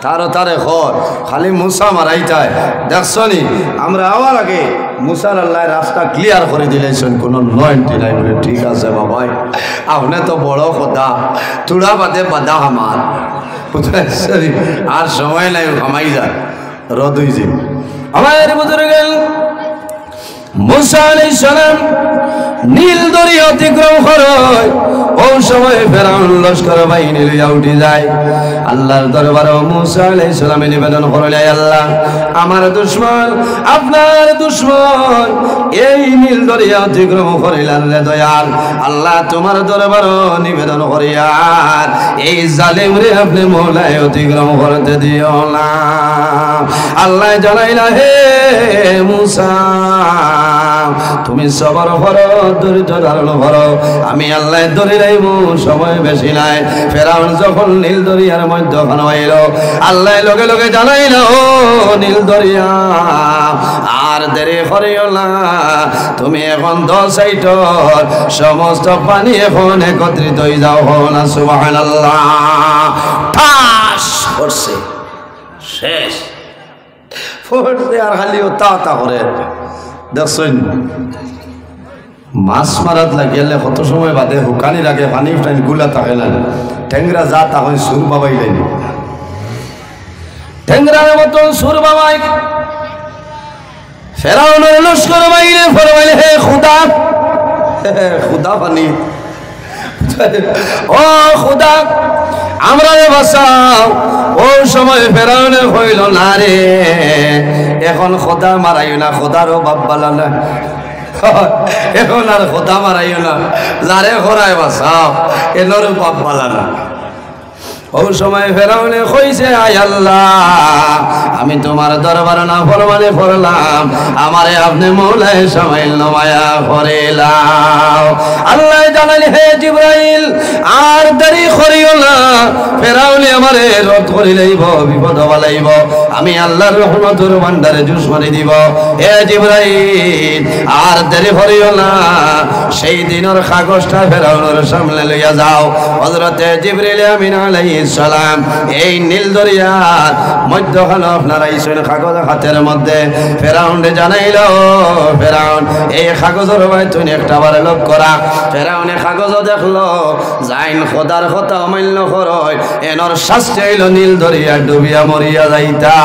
তারও তারে খর খালি মুসা মারাইতায় দেখছনি, আমরা আওয়ার আগে মুসার আল্লাহ রাস্তা ক্লিয়ার করে দিলেছেন, কোনো নয়টি নাই। বলে ঠিক আছে বাবাই, আপনি তো বড় খোদা, তুড়া বাদে বাদা আমার বুঝাইছি, আর সময় নাই আমাই যায় রদ হয়েছে। আমার বুজুর্গ মুসা আলাইহিস সালাম নীল দরিয়া অতিক্রম করে ও সময় ফেরাউন লস্কর বাহিনী লইয়া উঠে যায়। আল্লাহর দরবারে মুসা আলাইহিস সালাম নিবেদন করলে, আল্লাহ আমার দুশমন আপনার দুশমন এই নীল দরিয়া অতিক্রম করিলেন রে দয়াল, আল্লাহ তোমার দরবারে নিবেদন করিয়া এই জালিম রে আপনি মওলায় অতিক্রম করতে দিও না। আল্লাহ জানাইলা, হে মুসা তুমি সবর করো, ধৈর্য ধারণ করো, আমি আল্লাহ ধরে রাইব, সময় বেশি নাই। ফেরাউন যখন নীল দরিয়ার মধ্যখানে হইল, আল্লাহ লগে লগে জানাইল, নীল দরিয়া আর দেরি করিও না, তুমি এখন 10 সাইটর সমস্ত পানি এখন একত্রিত হয়ে যাও। না সুবহানাল্লাহ। ঠাস পড়ছে, শেষ পড়ছে, আর খালিও তা তা করে। দেখছেন মাছ মারাত লাগিয়ালে কত সময় বাদে হুকানি লাগে, পানি টাইম গুলা থাকে না, ঠেংরা যা তা হয় সুর বাবাই লাইন, ঠেংরার মতন সুর বাবাই। ফেরাউনের লস্কর বাইরে ফরমাইলে, হে খুদা, খুদা পানি, ও খুদা আমরা বাঁচাও। ও সময় ফেরাউনে হইল না রে, এখন খোদা মারাইও না, খোদারও বাপ বালা না, এখন আর খোদা মারাইও না, যারে খরায় বাঁচাও এনরও বাপ বালা না। ও সময় ফেরাউনে কইছে, আয় আল্লাহ, আমি তোমার দরবার না ফরমানে ফরলাম, আমারে আপনি মৌলায় সামাইল মায়া করিলাম। আল্লাহ জানালি, হে জিবরাইল আর দেরি করিও না, ফেরাউনে আমারে রদ করি লইব, বিপদ বালাইব, আমি আল্লাহর রহমতের ভান্ডারে জুস মারি দিব। হে জিবরাইল আর দেরি করিও না, সেই দিনের কাগজটা ফেরাউনের সামনে লইয়া যাও। হযরতে জিবরিল আমিন আলাইহিস সালাম এই নীল দরিয়ার মধ্যখানে আপনারা আইছেন কাগজ হাতের মধ্যে। ফেরাউনে জানাইল, ফেরাউন এই কাগজের ভাই তুই একটা বার লোক করা। ফেরাউনে কাগজ দেখলো, যাইন খোদার কথা অমান্য করয়, এনর শাস্তি হইল নীল দরিয়া ডুবিয়া মরিয়া যাইতা।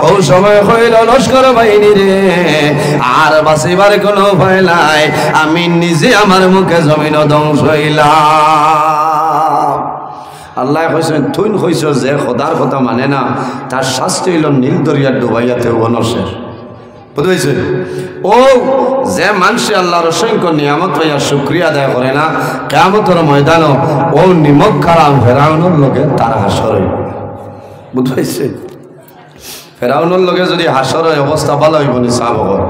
ও সময় হইল লস্কর বাহিনী রে, আর বাঁচিবার কোনো উপায় নাই, আমি নিজে আমার মুখে জমিন ধ্বংস হইলাম। আল্লাহ কইছেন, তুই কইছ যে খোদার কথা মানে না, তার শাস্তি হইল নীল দরিয়া ডুবাইয়াতে অনশেষ। বুঝেছে? ও যে মানুষে আল্লাহর অসংখ্য নিয়ামত পাইয়া শুকরিয়া আদায় করে না, কিয়ামতের ময়দানও ও নিমক খারাম ফেরাউনের লোকে তার হাসর হইব। বুঝেছে? ফেরাউনের লোকে যদি হাসর হয়, অবস্থা ভালো হইব না, সাহাবগণ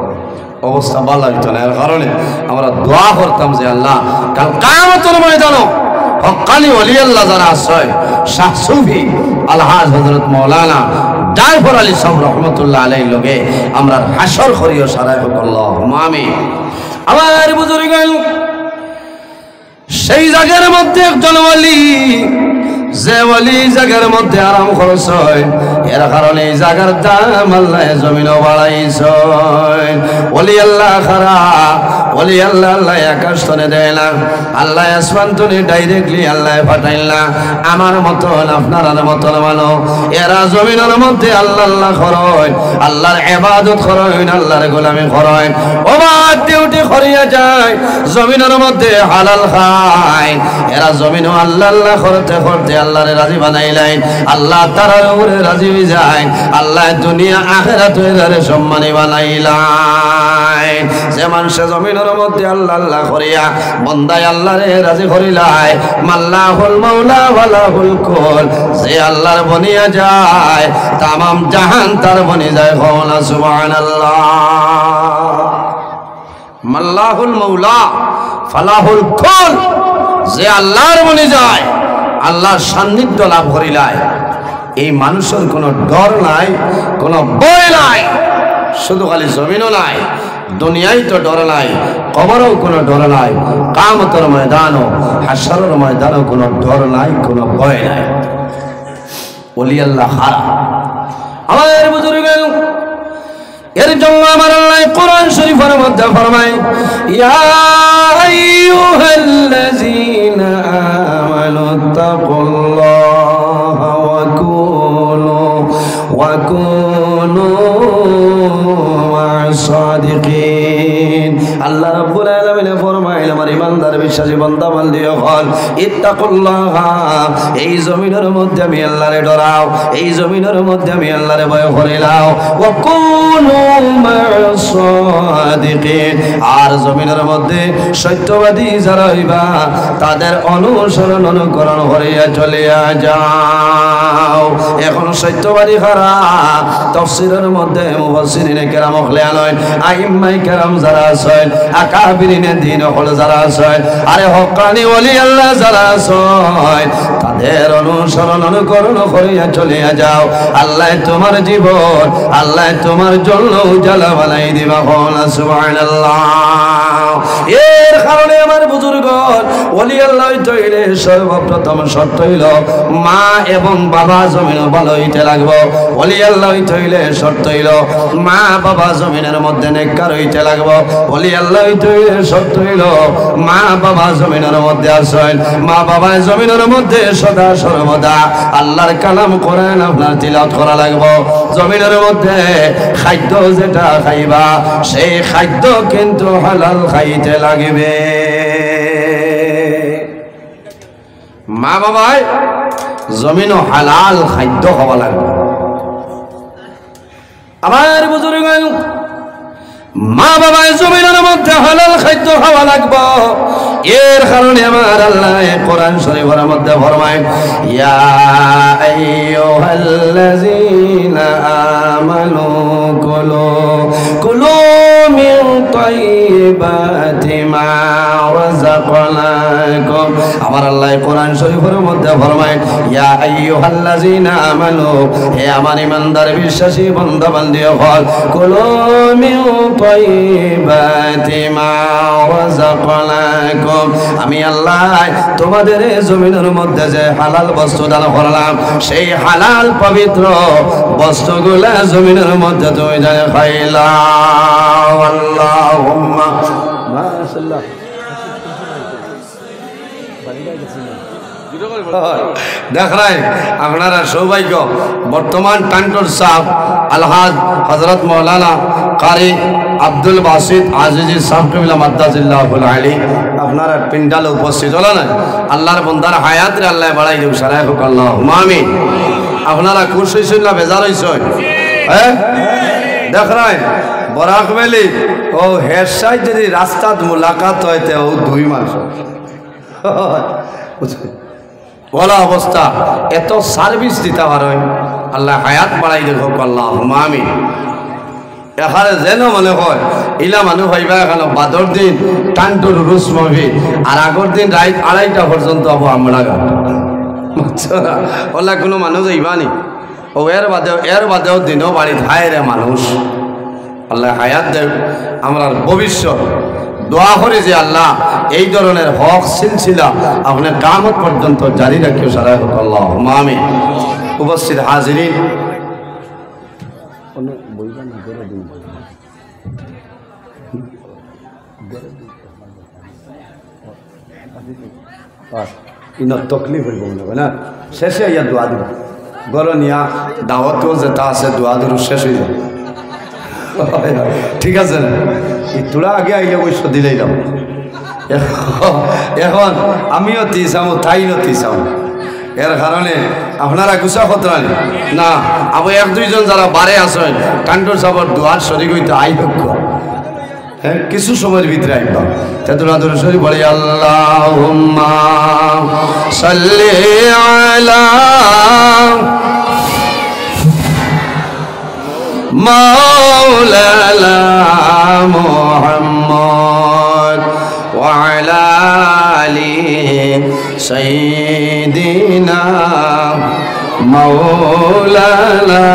অবস্থা ভালো হইত না। এর কারণে আমরা দোয়া করতাম যে আল্লাহ কাল কিয়ামতের ময়দানও হক্কানি ওলি আল্লাহ যারা আছে, শাহ সুফি আলহাজ হযরত মাওলানা জাফর আলী সাহেব রহমতুল্লাহ আলাইহির লগে আমরা হাসর করিও সারাই হোক, আল্লাহুম্মা আমিন। আমার বুজুর্গ সেই জায়গার মধ্যে একজন ওলি, যে ওলি জায়গার মধ্যে আরাম খরচ হয়, এর কারণে এই জায়গার দাম আল্লাহ জমিনও বাড়াইছে। ওলি আল্লাহ খারা, ওলি আল্লাহ আল্লাহ আকাশ তনে দেয় না, আল্লাহ আসমান তনে ডাইরেক্টলি আল্লাহ পাঠাইল না। আমার মতন আপনার মতন মানুষ এরা জমিনের মধ্যে আল্লাহ আল্লাহ খরয়, আল্লাহর ইবাদত খরয়, আল্লাহর গোলামি খরয়, ওবার ডিউটি করিয়া যায়, জমিনের মধ্যে হালাল খায়। এরা জমিনও আল্লাহ আল্লাহ করতে করতে আল্লাহরে রাজি বানাইলেন, আল্লাহ তার উপরে রাজি হয়ে যায়, আল্লাহ দুনিয়া আখিরাত এর সম্মানী বানাইলেন। যে মানুষে জমিনের মধ্যে আল্লাহ আল্লাহ করিয়া বন্দায় আল্লাহরে রাজি করিলায়, মাল্লাহুল মাওলা ওয়ালাহুল কুল, যে আল্লাহর বনিয়া যায় তামাম জাহান তার বনি যায়। কওনা সুবহানাল্লাহ। মাল্লাহুল মাওলা ফালাহুল কুল, যে আল্লাহর বনি যায়, আল্লাহর সান্নিধ্য লাভ করিলায়, এই মানুষের কোনো ডর নাই, কোনো ভয় নাই, শুধু খালি জমিনও নাই, দুনিয়ায় তো ডর নাই, কবরেও কোনো ডর নাই, কিয়ামতের ময়দানও হাসরের ময়দানও কোনো ডর নাই, কোনো ভয় নাই। ওলি আল্লাহ খারা। আমার বুজুর্গ এর জন্য আমার আল্লাহ কোরআন শরীফের মধ্যে ফরমায়, ইয়া আইয়ুহাল্লাযীনা আমানু তাকুল্লাহা ওয়া কুনু মা'আস সাদিকিন। আল্লাহ রাব্বুল আলামিন মধ্যে ফরমাইল আমার ইমানদার বিশ্বাসী বান্দা বান্দি হল ইত্তাকুল্লাহ এই জমিনের মধ্যে আমি আল্লাহরে ডরাও এই জমিনের মধ্যে আমি আল্লাহরে ভয় করিলাও ওয়া কুনু মা'আস সাদিকিন আর জমিনের মধ্যে সত্যবাদী যারা হইবা তাদের অনুসরণ অনুকরণ করিয়া চলিয়া যাও এখন সত্যবাদী কারা তাফসীরের মধ্যে মুফাসসিরিনে কেরাম খলেয়ালয় আইম্মায়ে কেরাম যারা আছেন আকাবিরিনে দ্বীন হল যারা আছেন আরে হক্কানি ওলি আল্লাহ যারা আছেন তাদের অনুসরণ অনুকরণ করিয়া চলিয়া যাও আল্লাহ তোমার জীবন আল্লাহ তোমার জন্য উজালা বানাই দিবা সুবহানাল্লাহ এর কারণে আমার বুজুর্গ ওলি আল্লাহ হইলে সর্বপ্রথম শর্ত হইল মা এবং বাবা জমিন ভালো হইতে লাগবো ওলি আল্লাহ হইলে শর্ত হইল মা বাবা জমিনের মধ্যে নেককার হইতে লাগবো ওলি আল্লাহ হইলে শর্ত হইল মা বাবা জমিনের মধ্যে আসেন মা বাবা জমিনের মধ্যে সদা সর্বদা আল্লাহর কালাম কোরআন আপনার তিলাওয়াত করা লাগবো জমিনের মধ্যে খাদ্য যেটা খাইবা সেই খাদ্য কিন্তু হালাল খাইতে লাগবে মা বাবায় জমিন হালাল খাদ্য খাওয়া লাগবে আমার বুজুর্গ মা বাবায় জমিনের মধ্যে হালাল খাদ্য খাওয়া লাগবে এর কারণে আমার আল্লাহ কোরআন শরীফের মধ্যে ফরমায় ইয়া আইয়ুহাল্লাযীনা আমানু কুলু মিন তাইয়্যিবাতি মা রাযাকনাকুম আমার আল্লাহ কোরআন শরীফের মধ্যে ফরমায় ইয়া আইয়ুহাল্লাযীনা আমানু হে আমার ঈমানদার বিশ্বাসী বান্দা বান্দি হল কুলু মিন তাইয়্যিবাতি মা রাযাকনাকুম আমি আল্লাহ তোমাদের জমিনের মধ্যে যে হালাল বস্তু দান করলাম সেই হালাল পবিত্র বস্তুগুলা জমিনের মধ্যে তুমি জানে খাইলা আল্লাহুম্মা মাশাআল্লাহ দেখ রায় আপনারা সৌভাগ্য বর্তমান টান্টর সাহেব আলহাজ হজরত মৌলানা কারি আব্দুল বাসিত আজিজি সাহেব কবিলা মাদ্দাজিল্লাহুল আলী আপনারা পিন্ডালে উপস্থিত হলো না আল্লাহর বন্দার হায়াত রে আল্লাহ বাড়াই দেব সারাই হোক আল্লাহুম্মা আমিন আপনারা খুশি হইছেন না বেজার হইছেন হ্যাঁ দেখ রায় বরাক ভ্যালি ও হের সাইড যদি রাস্তাত মুলাকাত হইতে ও 2 মাস বলা অবস্থা এত সার্ভিস দিতে পারেন আল্লাহ হায়াত বাড়াই দেখো আল্লাহুম্মা আমিন এখানে যেন মনে হয় ইলা মানুষ ভাইবা এখানে বাদর দিন টান্টুর রুস মবি আর আগর দিন রাত 2:30 পর্যন্ত হবো আমরা ওলা কোনো মানুষ যাইবানি ও এর বাদেও দিনও বাড়ি খায় রে মানুষ আল্লাহ হায়াত দেব আমরা ভবিষ্যৎ দোয়া করে যে আল্লাহ এই ধরনের হক সিলসিলা আপনার কিয়ামত পর্যন্ত জারি রাখিও সারা হোক আল্লাহুম্মা আমিন উপস্থিত হাজিরিন ইনার তকলিফ হইব মনে হয় না শেষে ইয়া দোয়া দিব গরনিয়া দাওয়াতও যেটা আছে দোয়া দিব শেষ হয়ে যাবে ঠিক আছে তোরা আগে আইলে অবশ্য দিলেই যাও এখন আমিও তিসামো তাইও তিসামো এর কারণে আপনারা গুছা খতরানি না আবু 1-2 জন যারা বারে আসেন কান্টর সাবর দুয়ার শরীর হইতে আই হোক হ্যাঁ কিছু সময়ের ভিতরে আইবা তেতুলা দরুদ শরীফ বলি আল্লাহুম্মা সাল্লি আলা مولانا محمد وعلى آل سيدنا مولانا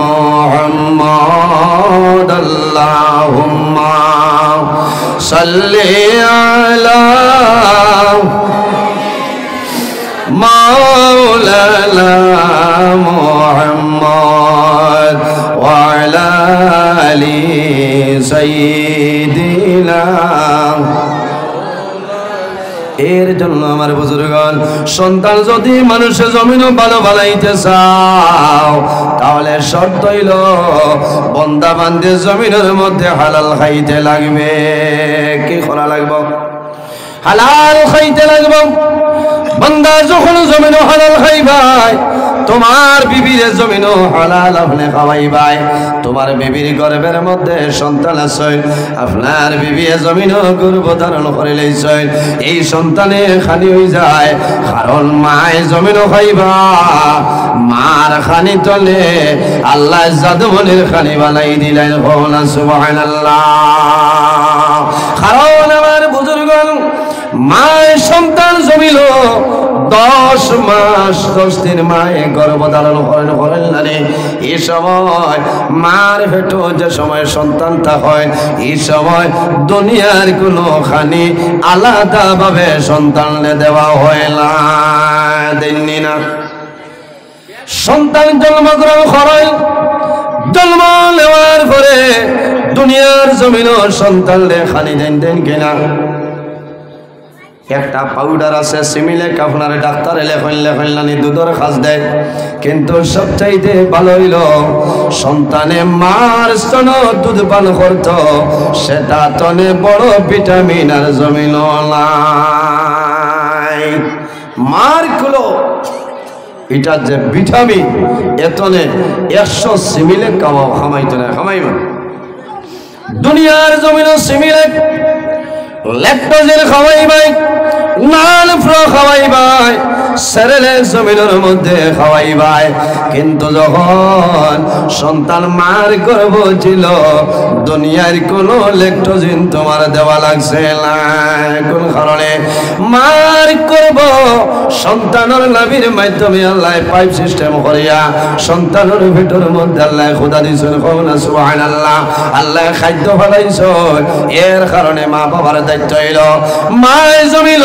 محمد اللهم صل على مولانا محمد وعلى آل سيدنا এর জন্য আমার বুজুর্গণ সন্তান যদি মানুষের জমিনও ভালো বানাইতে চাও তাহলে শর্ত হইল বন্দা বান্দির জমিনের মধ্যে হালাল খাইতে লাগবে। কি করা লাগবে? হালাল খাইতে লাগবে। বান্দা যখন জমিনও হালাল খাইবাই, তোমার বিবির জমিনও হালাল আপনি খাওয়াইবাই। তোমার বিবির গর্ভের মধ্যে সন্তান আছে, আপনার বিবি জমিনও গর্ভ ধারণ করে লইছে, এই সন্তানে খানি হয়ে যায়। কারণ মায় জমিনও খাইবা, মার খানি তলে আল্লাহ জাদুমনির খানি বানাই দিলেন। সুবহানাল্লাহ। কারণ আমার বুজুর্গণ মায় সন্তান জমিল 10 মাস 10 দিন মায়ে গর্ভধারণ করেন না রে। এই সময় মার পেটে যে সময় সন্তানটা হয়, এই সময় দুনিয়ার কোনো খানি আলাদাভাবে সন্তানকে দেওয়া হয় না। দেননি না? সন্তান জন্মগ্রহণ করেন, জন্ম নেওয়ার পরে দুনিয়ার জমিনও সন্তানলে খানি দেন কিনা? একটা পাউডার আছে সিমিলেক, আপনার ডাক্তার লেখনি দুধের খাস দেয়, কিন্তু সবচাইতে ভালো হইল সন্তানে মার স্তন দুধ পান করত, সেটা তনে বড় ভিটামিন আর জমিন নাই। মার গুলো এটা যে ভিটামিন এতনে 100 সিমিলেক খামাইতো না, খামাইব দুনিয়ার জমিন সিমিলেক ল্যাকটোজের খাওয়াইবাই, নান ফ্লো খাওয়াইবাই, সেরেলের জমিনের মধ্যে খাওয়াইবাই। কিন্তু যখন সন্তান মার গর্ভ ছিল দুনিয়ার কোনো ল্যাকটোজেন তোমার দেওয়া লাগছে না। কোন কারণে? মার গর্ভ সন্তানের নাভির মাধ্যমে আল্লাহ পাইপ সিস্টেম করিয়া সন্তানের ভিতর মধ্যে আল্লাহ খোদা দিয়েছেন। সুবহানাল্লাহ। আল্লাহ খাদ্য ফলাইছে, এর কারণে মা বাবার দায়িত্ব হইল মায় জমিল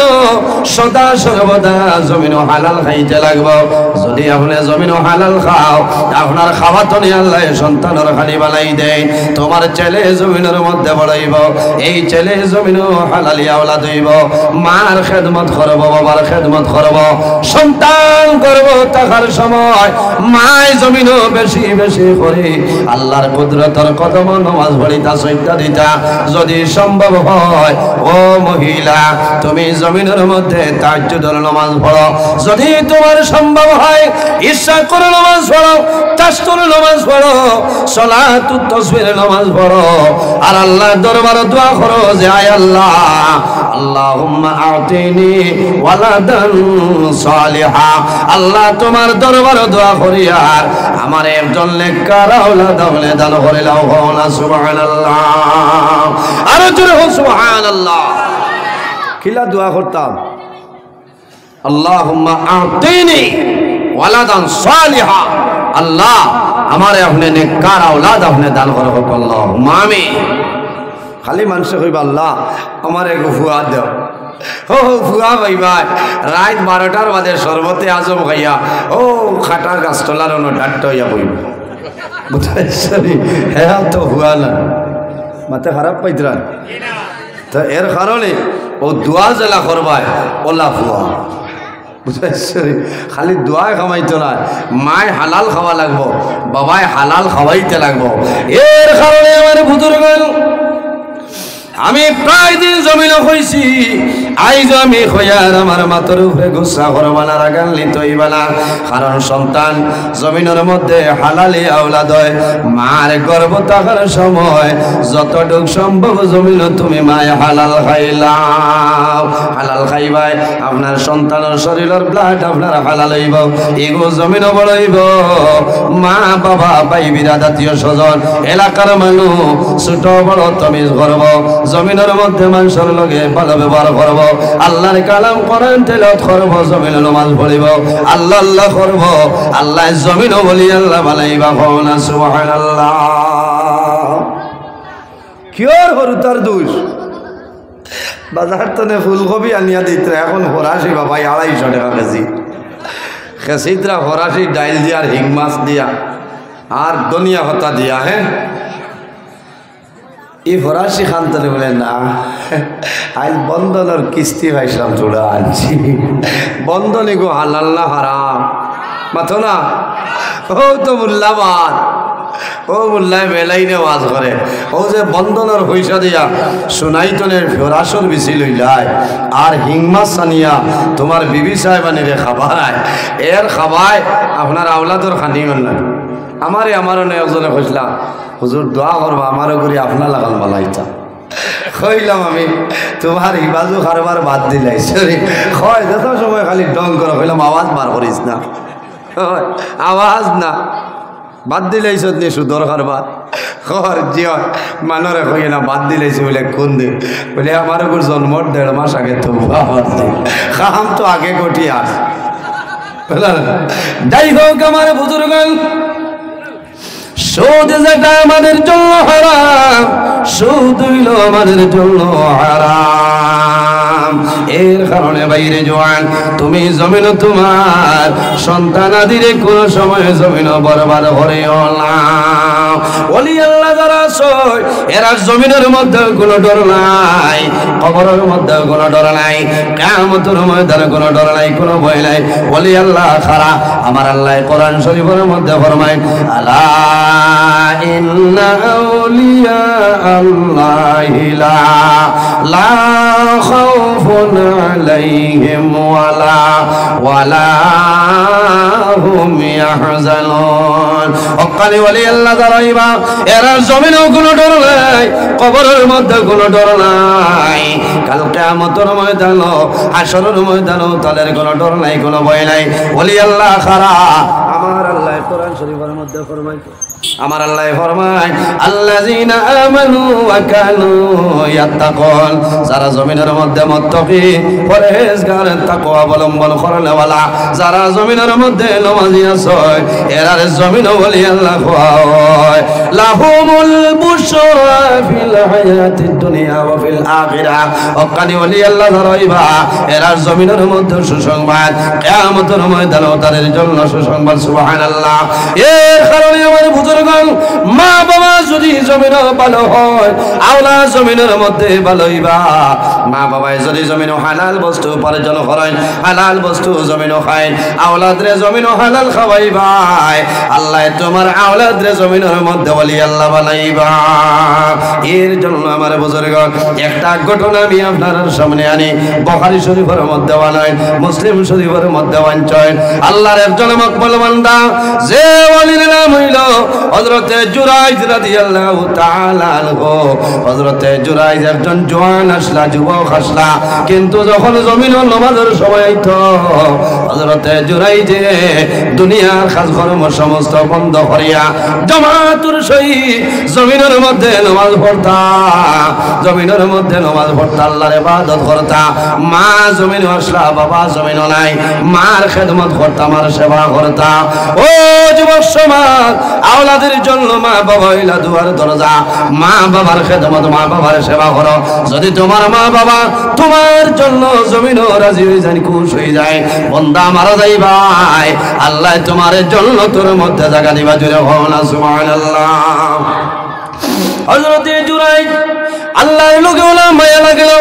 সদা সর্বদা জমিন হালাল খাইতে লাগবো। যদি আপনি জমিন হালাল খাও, আপনার খাওয়া তো নিয়ে আল্লাহ সন্তানের খানি বানাই দেয়। তোমার ছেলে জমিনের মধ্যে বড়াইব, এই ছেলে জমিন হালালি আওলাদ হইব। মার খেদমত করব, বাবার খেদমত করব, সন্তান করব। থাকার সময় মায় জমিন বেশি বেশি করে আল্লাহর কুদরতের কদম নামাজ পড়িতা সইতা দিতা। যদি সম্ভব হয় ও মহিলা, তুমি জমিনের মধ্যে তাহাজ্জুদের নামাজ পড়ো। যদি তোমার সম্ভব হয় ইশা করে নামাজ পড়ো, তাসতুর নামাজ পড়ো, সালাতুত তাসবিহের নামাজ পড়ো, আর আল্লাহর দরবারে দোয়া করো যে আয় আল্লাহ, আল্লাহুম্মা আতিনি ওয়ালাদান সালিহা। আল্লাহ তোমার দরবারে দোয়া করি আর আমার একজন নেককার আওলাদ আপনি দান করে দাও। সুবহানাল্লাহ। আর জোরে সুবহানাল্লাহ। কিলা দোয়া করতাম? আল্লাহুম্মা আতিনি ওয়ালাদান সালিহা। আল্লাহ আমারে আপনি নেককার আওলাদ আপনি দান করো। আল্লাহুম্মা আমিন। খালি মানুষে কইবা আল্লাহ আমারে ফুয়া দাও। ও ফুয়া ভাই ভাই রাত 12টার বাদে শরবতে আজম খাইয়া ও খাটা গাছতলার ডাক্ত হইয়া বইব। বুঝাইছি? হ্যাঁ তো হুয়া না, মাথা খারাপ পাইতরা তো এর কারণে ও দোয়া জেলা করবায় ওলা ফুয়া। বুঝাইছি? খালি দোয়াই খাওয়াইতো না, মায় হালাল খাওয়া লাগবো, বাবায় হালাল খাওয়াইতে লাগবো। এর কারণে আমার বুজুর্গণ আমি প্রায় দিন জমিন হইছি, আইজ আমি হইয়ার আমার মাথার উপরে গুসা করবানা, রাগান্বিত হইবানা। কারণ সন্তান জমিনের মধ্যে হালালি আওলাদ হয়। মার গর্ভ থাকার সময় যতটুক সম্ভব জমিন তুমি মায় হালাল খাইলাম। হালাল খাইবাই, আপনার সন্তানের শরীরের ব্লাড আপনার হালাল হইব, এগো জমিন বড় হইব। মা বাবা ভাই বিরাট আত্মীয় স্বজন এলাকার মানুষ ছোট বড় তমিজ করব, জমিনের মধ্যে মানুষের লগে ভালো ব্যবহার করব, আল্লাহর কালাম কোরআন তেলাওয়াত করব, জমিনে নামাজ পড়িব, আল্লাহ আল্লাহ করব, আল্লাহ জমিনও বলি আল্লাহ বানাইবা। না সুবহানাল্লাহ। কিয়র হরু তার দোষ? বাজার তনে ফুলকপি আনিয়া দিতে এখন ফরাসি বাবা 250 টাকা কেজি, খেসিতরা ফরাসি ডাইল দিয়া আর হিং মাছ দিয়া আর ধনিয়া হতা দিয়া। হ্যাঁ এই ফরাসি খান্তনে বলে না, আজ বন্ধনের কিস্তি পাইছিলাম চূড়া আনছি। বন্ধনে গো হালাল না হারাম মাথো না, ও তো মূল্যবান, ও মোল্লায় বেলাই নেওয়াজ করে, ও যে বন্ধনের পয়সা দিয়া সোনাইতনের ফরাসর বেশি লইলায় আর হিংমাস সানিয়া তোমার বিবি সাহেবানিরে খাবায়, এর খাবায় আপনার আওলাদর খানি না। আমারও একজনে কইলাম হুজুর দোয়া করবা আমারও করি আপনার লাগাল মালাইতা। কইলাম আমি তোমার হিবাজু খারবার বাদ দিলাই সরি হয় যত সময় খালি ডং করো। কইলাম আওয়াজ বার করিস না, আওয়াজ না বাদ দিলাইছ নি সুদর খারবার খর জিও মানরে কই না বাদ দিলাইছি বলে কোন দিন বলে আমার উপর জন্মর 1.5 মাস আগে তো খাম তো আগে কোটি আস। যাই হোক আমার বুজুর্গান, সুদ যেটা আমাদের জন্য হারাম, সুদ হইল আমাদের জন্য হারাম। এর কারণে বাইরে জোয়ান তুমি জমিন তোমার সন্তান আদিরে কোন সময় জমিন বরবাদ করিও না। ওলি আল্লাহ যারা আছে এরা জমিনের মধ্যে কোনো ডর নাই, কবরের মধ্যে কোনো ডর নাই, কিয়ামতের ময়দানে কোনো ডর নাই, কোনো ভয় নাই। ওলি আল্লাহ খারা আমার আল্লাহ কোরআন শরীফের মধ্যে ফরমায় আলা ইন্না আউলিয়া আল্লাহি লা খাউফুন আলাইহিম ওয়ালা হুম ইয়াহজানুন। অকালি ওলি আল্লাহ দাঁড়াইবা এরা জমিনেও কোনো ডর নাই, কবরের মধ্যে কোনো ডর নাই, কাল কিয়ামতের ময়দান হাশরের ময়দান তাদের কোনো ডর নাই, কোনো ভয় নাই। ওলি আল্লাহ খারা আমার আল্লাহ কোরআন শরীফের মধ্যে ফরমায়, আমার আল্লাহ ফরমায় আল্লাযীনা আমানু ওয়া কানু ইয়াত্তাকুন, যারা জমিনের মধ্যে মুত্তাকি পরহেজগার তাকওয়া অবলম্বন করেওয়ালা, যারা জমিনের মধ্যে নামাজি আছে এরা জমিন ওলি আল্লাহ হয়। লাহুমুল বুশরা ফিল হায়াতিদ দুনিয়া ওয়া ফিল আখিরাহ, ওকানি ওলি আল্লাহ ধরাইবা এরা জমিনের মধ্যে সুসংবাদ, কিয়ামতের ময়দানে তাদের জন্য সুসংবাদ। সুবহানাল্লাহ। এর কারণে আমার বুজুর্গগণ মা বাবা যদি জমিন ভালো হয় আওলাদ জমিনের মধ্যে ভালো হইবা। মা বাবা যদি জমিন হালাল বস্তু উপার্জন করেন, হালাল বস্তু জমিন খায়, আওলাদ রে জমিন হালাল খাওয়াইবা, আল্লাহ তোমার আওলাদ রে জমিনের মধ্যে ওলি আল্লাহ বানাইবা। এর জন্য আমার বুজুর্গগণ একটা ঘটনা আমি আপনার সামনে আনি, বুখারী শরীফের মধ্যে বানায়, মুসলিম শরীফের মধ্যে বাঞ্চয়। আল্লাহর একজন মকবুল বান্দা যে ওলির নাম হইল হযরত জুরাইজ রাদিয়াল্লাহু তাআলা আনহু। হযরত জুরাইজ একজন জওয়ান আসলা, যুবক আসলা, কিন্তু যখন জমিন নামাজের সময় হইতো হযরত জুরাইজ দুনিয়ার কাজকর্ম সমস্ত বন্ধ করিয়া জামাতুর সহিত জমিনের মধ্যে নামাজ পড়তা, জমিনের মধ্যে নামাজ পড়তা, আল্লাহর ইবাদত করতা। মা জমিন আসলা, বাবা জমিন নাই, মার খেদমত করতা, মার সেবা করতা। ও যুবক সমাজ, আওলাদের জন্য মা বাবা হইলা দুয়ার দরজা, মা বাবার খেদমত, মা বাবার সেবা করো। যদি তোমার মা বাবা তোমার জন্য জমিনও রাজি হয়ে যায়, খুশ হয়ে যায়, বন্দা মারা যাইবাই, আল্লাহ তোমার জন্য তোর মধ্যে জায়গা দিবা। জুড়ে হও না সুবহানাল্লাহ। হযরত জুরাইজ আল্লাহর লোকে ওলা মায়া লাগলো।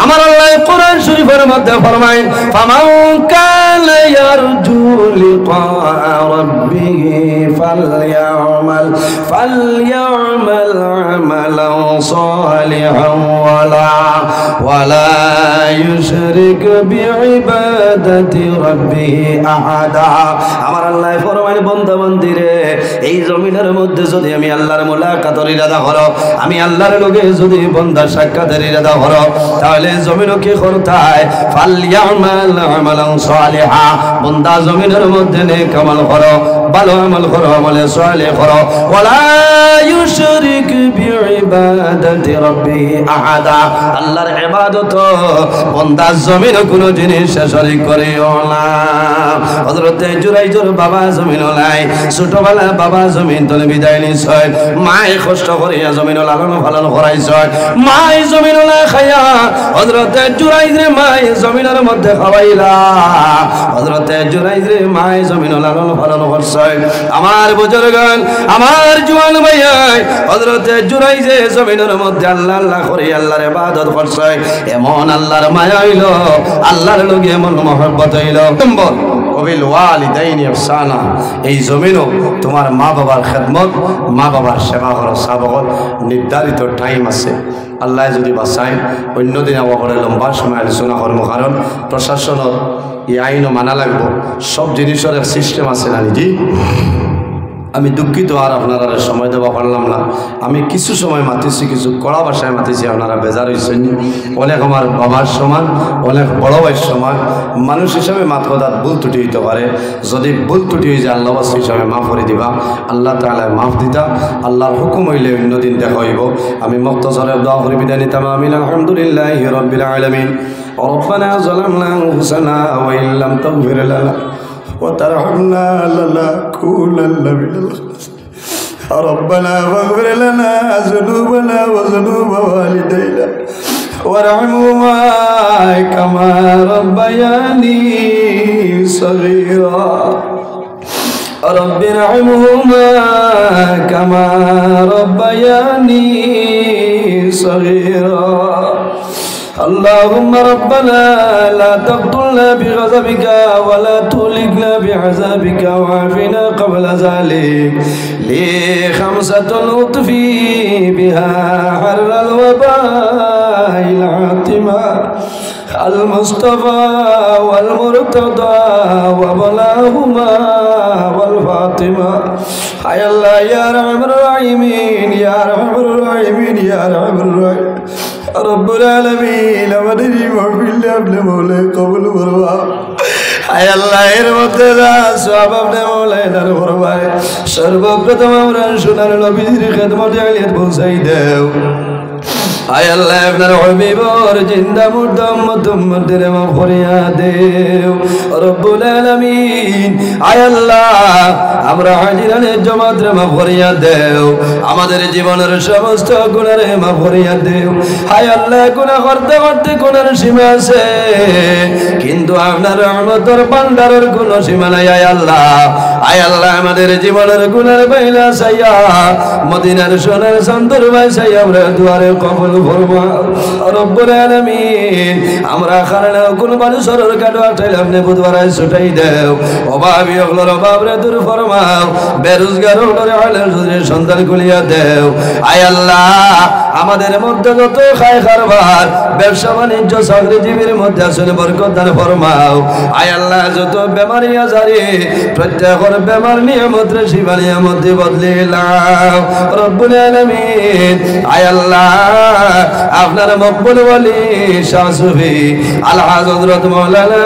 আমার আল্লাহ কোরআন শরীফের মধ্যে ফরমায় ফামান কানা ইয়ারজু লিকা রাব্বিহি ফালইয়ামাল আমালান সালিহান ওয়ালা ইউশরিক বিইবাদাতি রাব্বিহি আহাদা। আমার আল্লাহ ফরমায় বান্দা বান্দিরে এই জমিনের মধ্যে যদি আমি আল্লাহর মুলাকাতের ইরাদা করো, আমি আল্লাহর লগে যদি বান্দার সাক্ষাতের ইরাদা করো, তাহলে জমিনও কি করতায় ফালইয়ামাল আমালান সালিহা, বান্দা জমিনের মধ্যে নেক আমল করো, ভালো আমল করো, আমলে সালেহ করো। ওয়ালা ইউশরিক বিইবাদাতি রাব্বিহি আহাদা, আল্লাহর ইবাদত বান্দা জমিন কোনো জিনিস শরীক করিও না। হযরত জুরাইজের বাবা জমিন নাই, ছোটবেলা বাবা জমিন তলে বিদায় নিছে, মায়ে কষ্ট করিয়া জমিন লালন পালন করাইছে, মাই জমিন খাইয়া হযরত জুরাইজের মাই জমিনের মধ্যে খাওয়াইলা, হযরত জুরাইজের মাই জমিন লালন পালন করছে। ছয় আমার বুজুর্গান আমার জওয়ান ভাইয়াই হযরতে জুরাইজে জমিনের মধ্যে আল্লাহ আল্লাহ করে আল্লাহর ইবাদত করছে এমন আল্লাহর মায়া হইল আল্লাহর লগে এমন মহব্বত হইল নম্বর ওবিল ওয়ালিদাইনি ইহসানা এই জমিনও তোমার মা বাবার খেদমত মা বাবার সেবা করা সাবকত নির্ধারিত টাইম আছে আল্লাহ যদি বাঁচায় অন্যদিন আবার লম্বা সময় আলোচনা করব কারণ প্রশাসনের এই আইনও মানা লাগবো সব জিনিসের এক সিস্টেম আছে না জি আমি দুঃখিত আর আপনারা সময় দেওয়া পারলাম না আমি কিছু সময় মাতিছি কিছু কড়া ভাষায় মাতিছি আপনারা বেজার হয়েছেন অনেক আমার বাবার সমান অনেক বড় ভাইয়ের সমান মানুষ হিসাবে মাত কথার ভুল ত্রুটি হইতে পারে যদি ভুল ত্রুটি হয়ে যায় আল্লাহ হিসাবে মাফ করে দিবা আল্লাহ তাআলা মাফ দিতা আল্লাহর হুকুম হইলে অন্যদিন দেখা হইব আমি মুক্তসরে দোয়া করে বিদায় নিতাম আমিন আলহামদুলিল্লাহি রাব্বিল আলামিন ربنا ظلمنا أنفسنا وإن لم تغفر لنا وترحمنا لنكونن من الخاسرين ربنا فاغفر لنا ذنوبنا وذنوب والدينا وارحمهما كما ربياني صغيرا رب ارحمهما كما ربياني صغيرا اللهم ربنا لا تقتلنا بغضبك ولا تهلكنا بعذابك وعافنا قبل ذلك لي خمسة أطفي بها حر الوباء العاتمة المصطفى والمرتضى وبلاهما والفاطمة يا الله يا رحم الراحمين يا رحم الراحمين يا رحم الراحمين رب العالمين আমাদেরই মাহফিলে আপনি মৌলা কবুল করবা আয় আল্লাহ এর মধ্যে সওয়াব আপনি মৌলা দান করবা সর্বপ্রথম আমরা সোনার নবীর খিদমতে আলিয়াত পৌঁছাই দাও আয় আল্লাহ আপনার হাবিবর জিন্দা মুর্দা উম্মতের মাফ করিয়া দেও রব্বুল আলামিন আয় আল্লাহ আমরা হাজিরানের জামাতের মাফ করিয়া দেও আমাদের জীবনের সমস্ত গুনাহ মাফ করিয়া দেও আয় আল্লাহ গুনাহ করতে করতে গুনার সীমা আছে কিন্তু আপনার রহমতের ভান্ডারের কোনো সীমা নাই আয় আল্লাহ আমাদের জীবনের গুনার বাইলা সাইয়া মদিনার সোনার চাঁদের বাইসাইয়া আমরা দুয়ারে কবুল রব্বুল আলামিন আমরা খারানা কোন মানুষের কাটো আটাইলে আপনি বুধবারে ছুটাই দেও অভাবী হলোর অভাবরে দূর ফরমাও বেরোজগার হলোরে আলের সন্তান খুলিয়া দেও আয় আল্লাহ আমাদের মধ্যে যত খায় কারবার ব্যবসা বাণিজ্য চাকরিজীবীর মধ্যে আসলে বরকত দান ফরমাও আয় আল্লাহ যত বেমারি আজারি প্রত্যেকের বেমার নিয়ামত রে শিবা নিয়ামত বদলে লাও রব্বুল আলামিন আয় আল্লাহ আপনার মকবুল ওয়ালি শাহ সুফি আলহাজ হযরত মাওলানা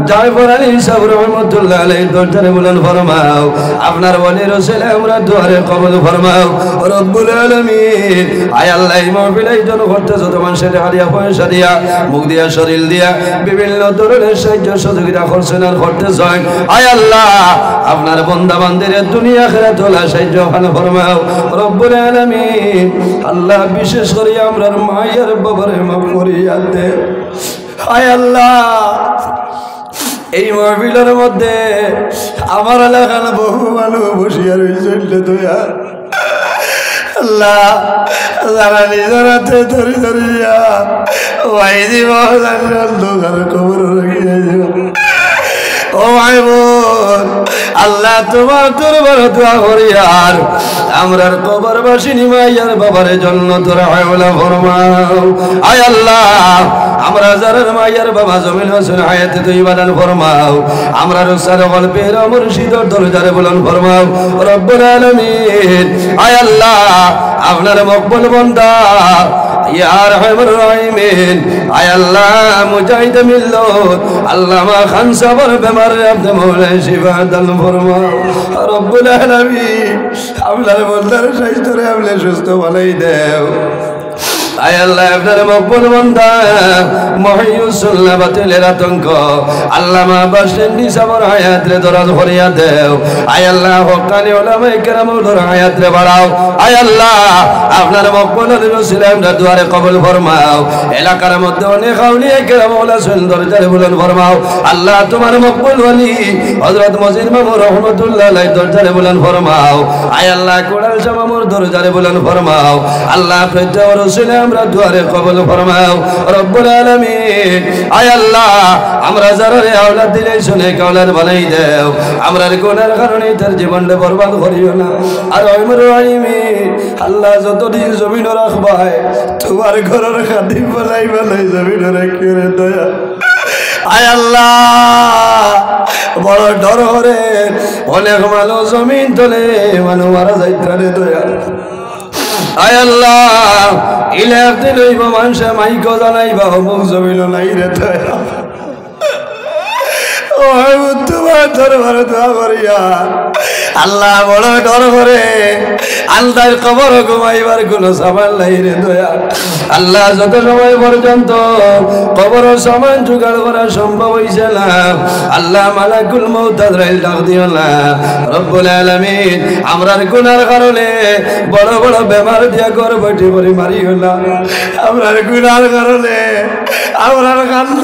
জাফর আলী সাহেব রহমাতুল্লাহ আলাইহি দরবারে বুলন্দ ফরমাও আপনার ওয়ালির ওসিলায় আমরা দুয়ারে কবুল ফরমাও রব্বুল আলামিন আয় আল্লাহ এই মাহফিল আয়োজন করতে যত মানুষের হাদিয়া পয়সা দিয়া মুখ দিয়া শরীর দিয়া বিভিন্ন ধরনের সাহায্য সহযোগিতা করছেন আর করতে চান আয় আল্লাহ আপনার বান্দা বান্দিদের দুনিয়া আখিরাত ওলা সাহায্য ফরমাও রব্বুল আলামিন আল্লাহ বিশেষ করে আমরা মায়ের বাবারে মাফ করিয়া দে আয় আল্লাহ এই মাহফিলের মধ্যে আমার এলাকার বহু মানুষ বসিয়া রয়েছেন দয়া আল্লাহ যারা নিজের হাতে ধরি ধরিয়া ওয়াইদি মহাজানের দোকান খবর রাখিয়া ও ভাই বোন আল্লাহ তোমার দরবার দোয়া করি আর আমরার কবরবাসিনী মাইয়ার বাবার জন্য তোরা হাওলা ফরমাও আয় আল্লাহ আমরা যারা মাইয়ার বাবা জমিন হোসেন হায়াতে তুই বাদান ফরমাও আমরা রসার গল্পের মুর্শিদর দরজারে বলন ফরমাও রব্বুল আলামিন আয় আল্লাহ আপনার মকবুল বান্দা ইয়া রাহমার রাহিমিন আয় আল্লাহ মুজাহিদ মিল্লত আল্লামা খান সাবর বেমার আপনি মওলা শিফা দান ফরমাও রব্বুল আলামিন আপনার বান্দার স্বাস্থ্যরে আপনি সুস্থ বানাই দেও আয় আল্লাহ আপনার মকবুল বান্দা মহিউসুল্লাহ বাতিলের আতঙ্ক আল্লামা বাসেন নিসাবর হায়াত রে দরাজ ভরিয়া দেও আয় আল্লাহ হকানি ওলামায়ে কেরামুল হায়াত রে বাড়াও আয় আল্লাহ আপনার মকবুলের ওসিলায় আমরা দুয়ারে কবুল ফরমাও এলাকার মধ্যে অনেক আউলিয়া কেরাম ওলা সুন্দর দরজারে বুলন্দ ফরমাও আল্লাহ তোমার মকবুল ওলি হযরত মজিদ মামু রহমাতুল্লাহ আলাইহি দরজারে বুলন্দ ফরমাও আয় আল্লাহ কোড়াল শাহ মামুর দরজারে বুলন্দ ফরমাও আল্লাহ প্রত্যেক ওসিলায় আমরা দুয়ারে কবুল ফরমাও রব্বুল আলামিন আয় আল্লাহ আমরা যারা আওলাদ দিলে শুনে কাওলাদ বানাই দেও আমরার গুনার কারণে তার জীবনটা বরবাদ করিও না আর ওমর রাহিমিন আল্লাহ যতদিন জমিন রাখবাই তোমার ঘরের খাদি বলাই বলাই জমিন রাখিও রে দয়া আয় আল্লাহ বড় ডর করে অনেক মানুষ জমিন তোলে মানুষ মারা যাইতে রে দয়া আয় আল্লাহ ইলাক দিলইব মানুষে মাইক জানাইবা অমুক জমিন নাই রে দয়া ও তোমার দরবারে দোয়া করিয়া আল্লাহ বড় ডর করে আল্লাহর কবর ঘুমাইবার কোনো সামান নাই রে দয়া আল্লাহ যত সময় পর্যন্ত কবরের সামান জোগাড় করা সম্ভব হইছে না আল্লাহ মালাকুল মউত আজরাইল ডাক দিও না রব্বুল আলামিন আমরার গুনার কারণে বড় বড় বেমার দিয়া ঘর বৈঠে করে মারিও না আমরার গুনার কারণে আমরার কান্দ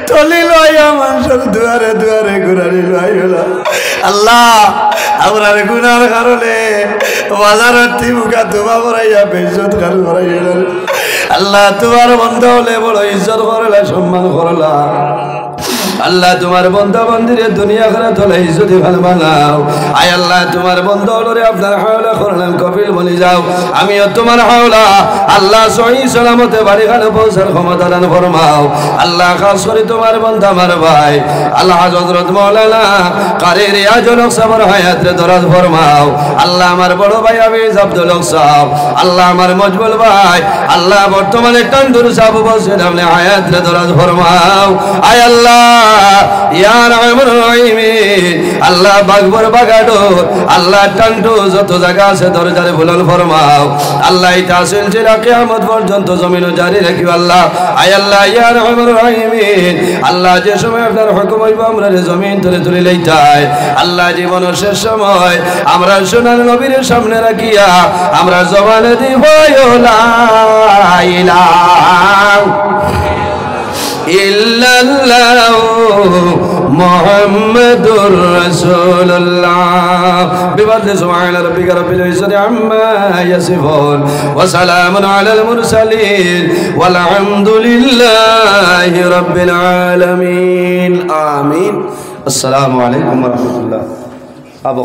তলি লইয়া মানুষের দুয়ারে দুয়ারে ঘুরানি লইও না আল্লাহ আমরার গুনার কারণে বাজারের তিমুখা তোমা করাইয়া বেইজ্জত কার করাইয়া আল্লাহ তোমার বন্ধ হলে বড় ইজ্জত করলা সম্মান করলা আল্লাহ তোমার বন্ধা বন্দিরে দুনিয়া খারাপ হলে ইজ্জতি ভালো বানাও আয় আল্লাহ তোমার বন্ধ হলে আপনার হাওলা করলাম কপিল বলি যাও আমিও তোমার হাওলা আল্লাহ সহি সালামতে বাড়ি খানে পৌঁছার ক্ষমতা দান ফরমাও আল্লাহ খাস করে তোমার বন্ধা আমার ভাই আল্লাহ হযরত মাওলানা কারি রিয়াজুল হক সাহেবের হায়াত রে দরাজ ফরমাও আল্লাহ আমার বড় ভাই আবিজ আব্দুল হক সাহেব আল্লাহ আমার মজবুল ভাই আল্লাহ বর্তমানে টান্ডুর সাহেব বসে আপনি হায়াত রে দরাজ ফরমাও আয় আল্লাহ ইয়া রহমান রহিমিন আল্লাহ বাগবর বাগাডোর আল্লাহ টান্ডু যত জায়গা আছে দরজারে বুলন্দ ফরমাও আল্লাহ এটা সিলসিলা কিয়ামত পর্যন্ত জমিন জারি রাখিও আল্লাহ আয় আল্লাহ ইয়া রহমান রহিমিন আল্লাহ যে সময় আপনার হুকুম হইব আমরা জমিন তুলে তুলে লইতাই আল্লাহ জীবনের শেষ সময় আমরা সোনার নবীর সামনে রাখিয়া আমরা জবানে দিব লা ইলাহা ইল্লাল্লাহ মুহাম্মাদুর রাসূলুল্লাহ বিফাদলি সুবহান রাব্বিকা রাব্বিল ইজ্জাতি আম্মা ইয়াসিফুন ওয়া সালামুন আলাল মুরসালিন ওয়াল হামদুলিল্লাহি রাব্বিল আলামিন আমিন আসসালামু আলাইকুম ওয়া রাহমাতুল্লাহ আবু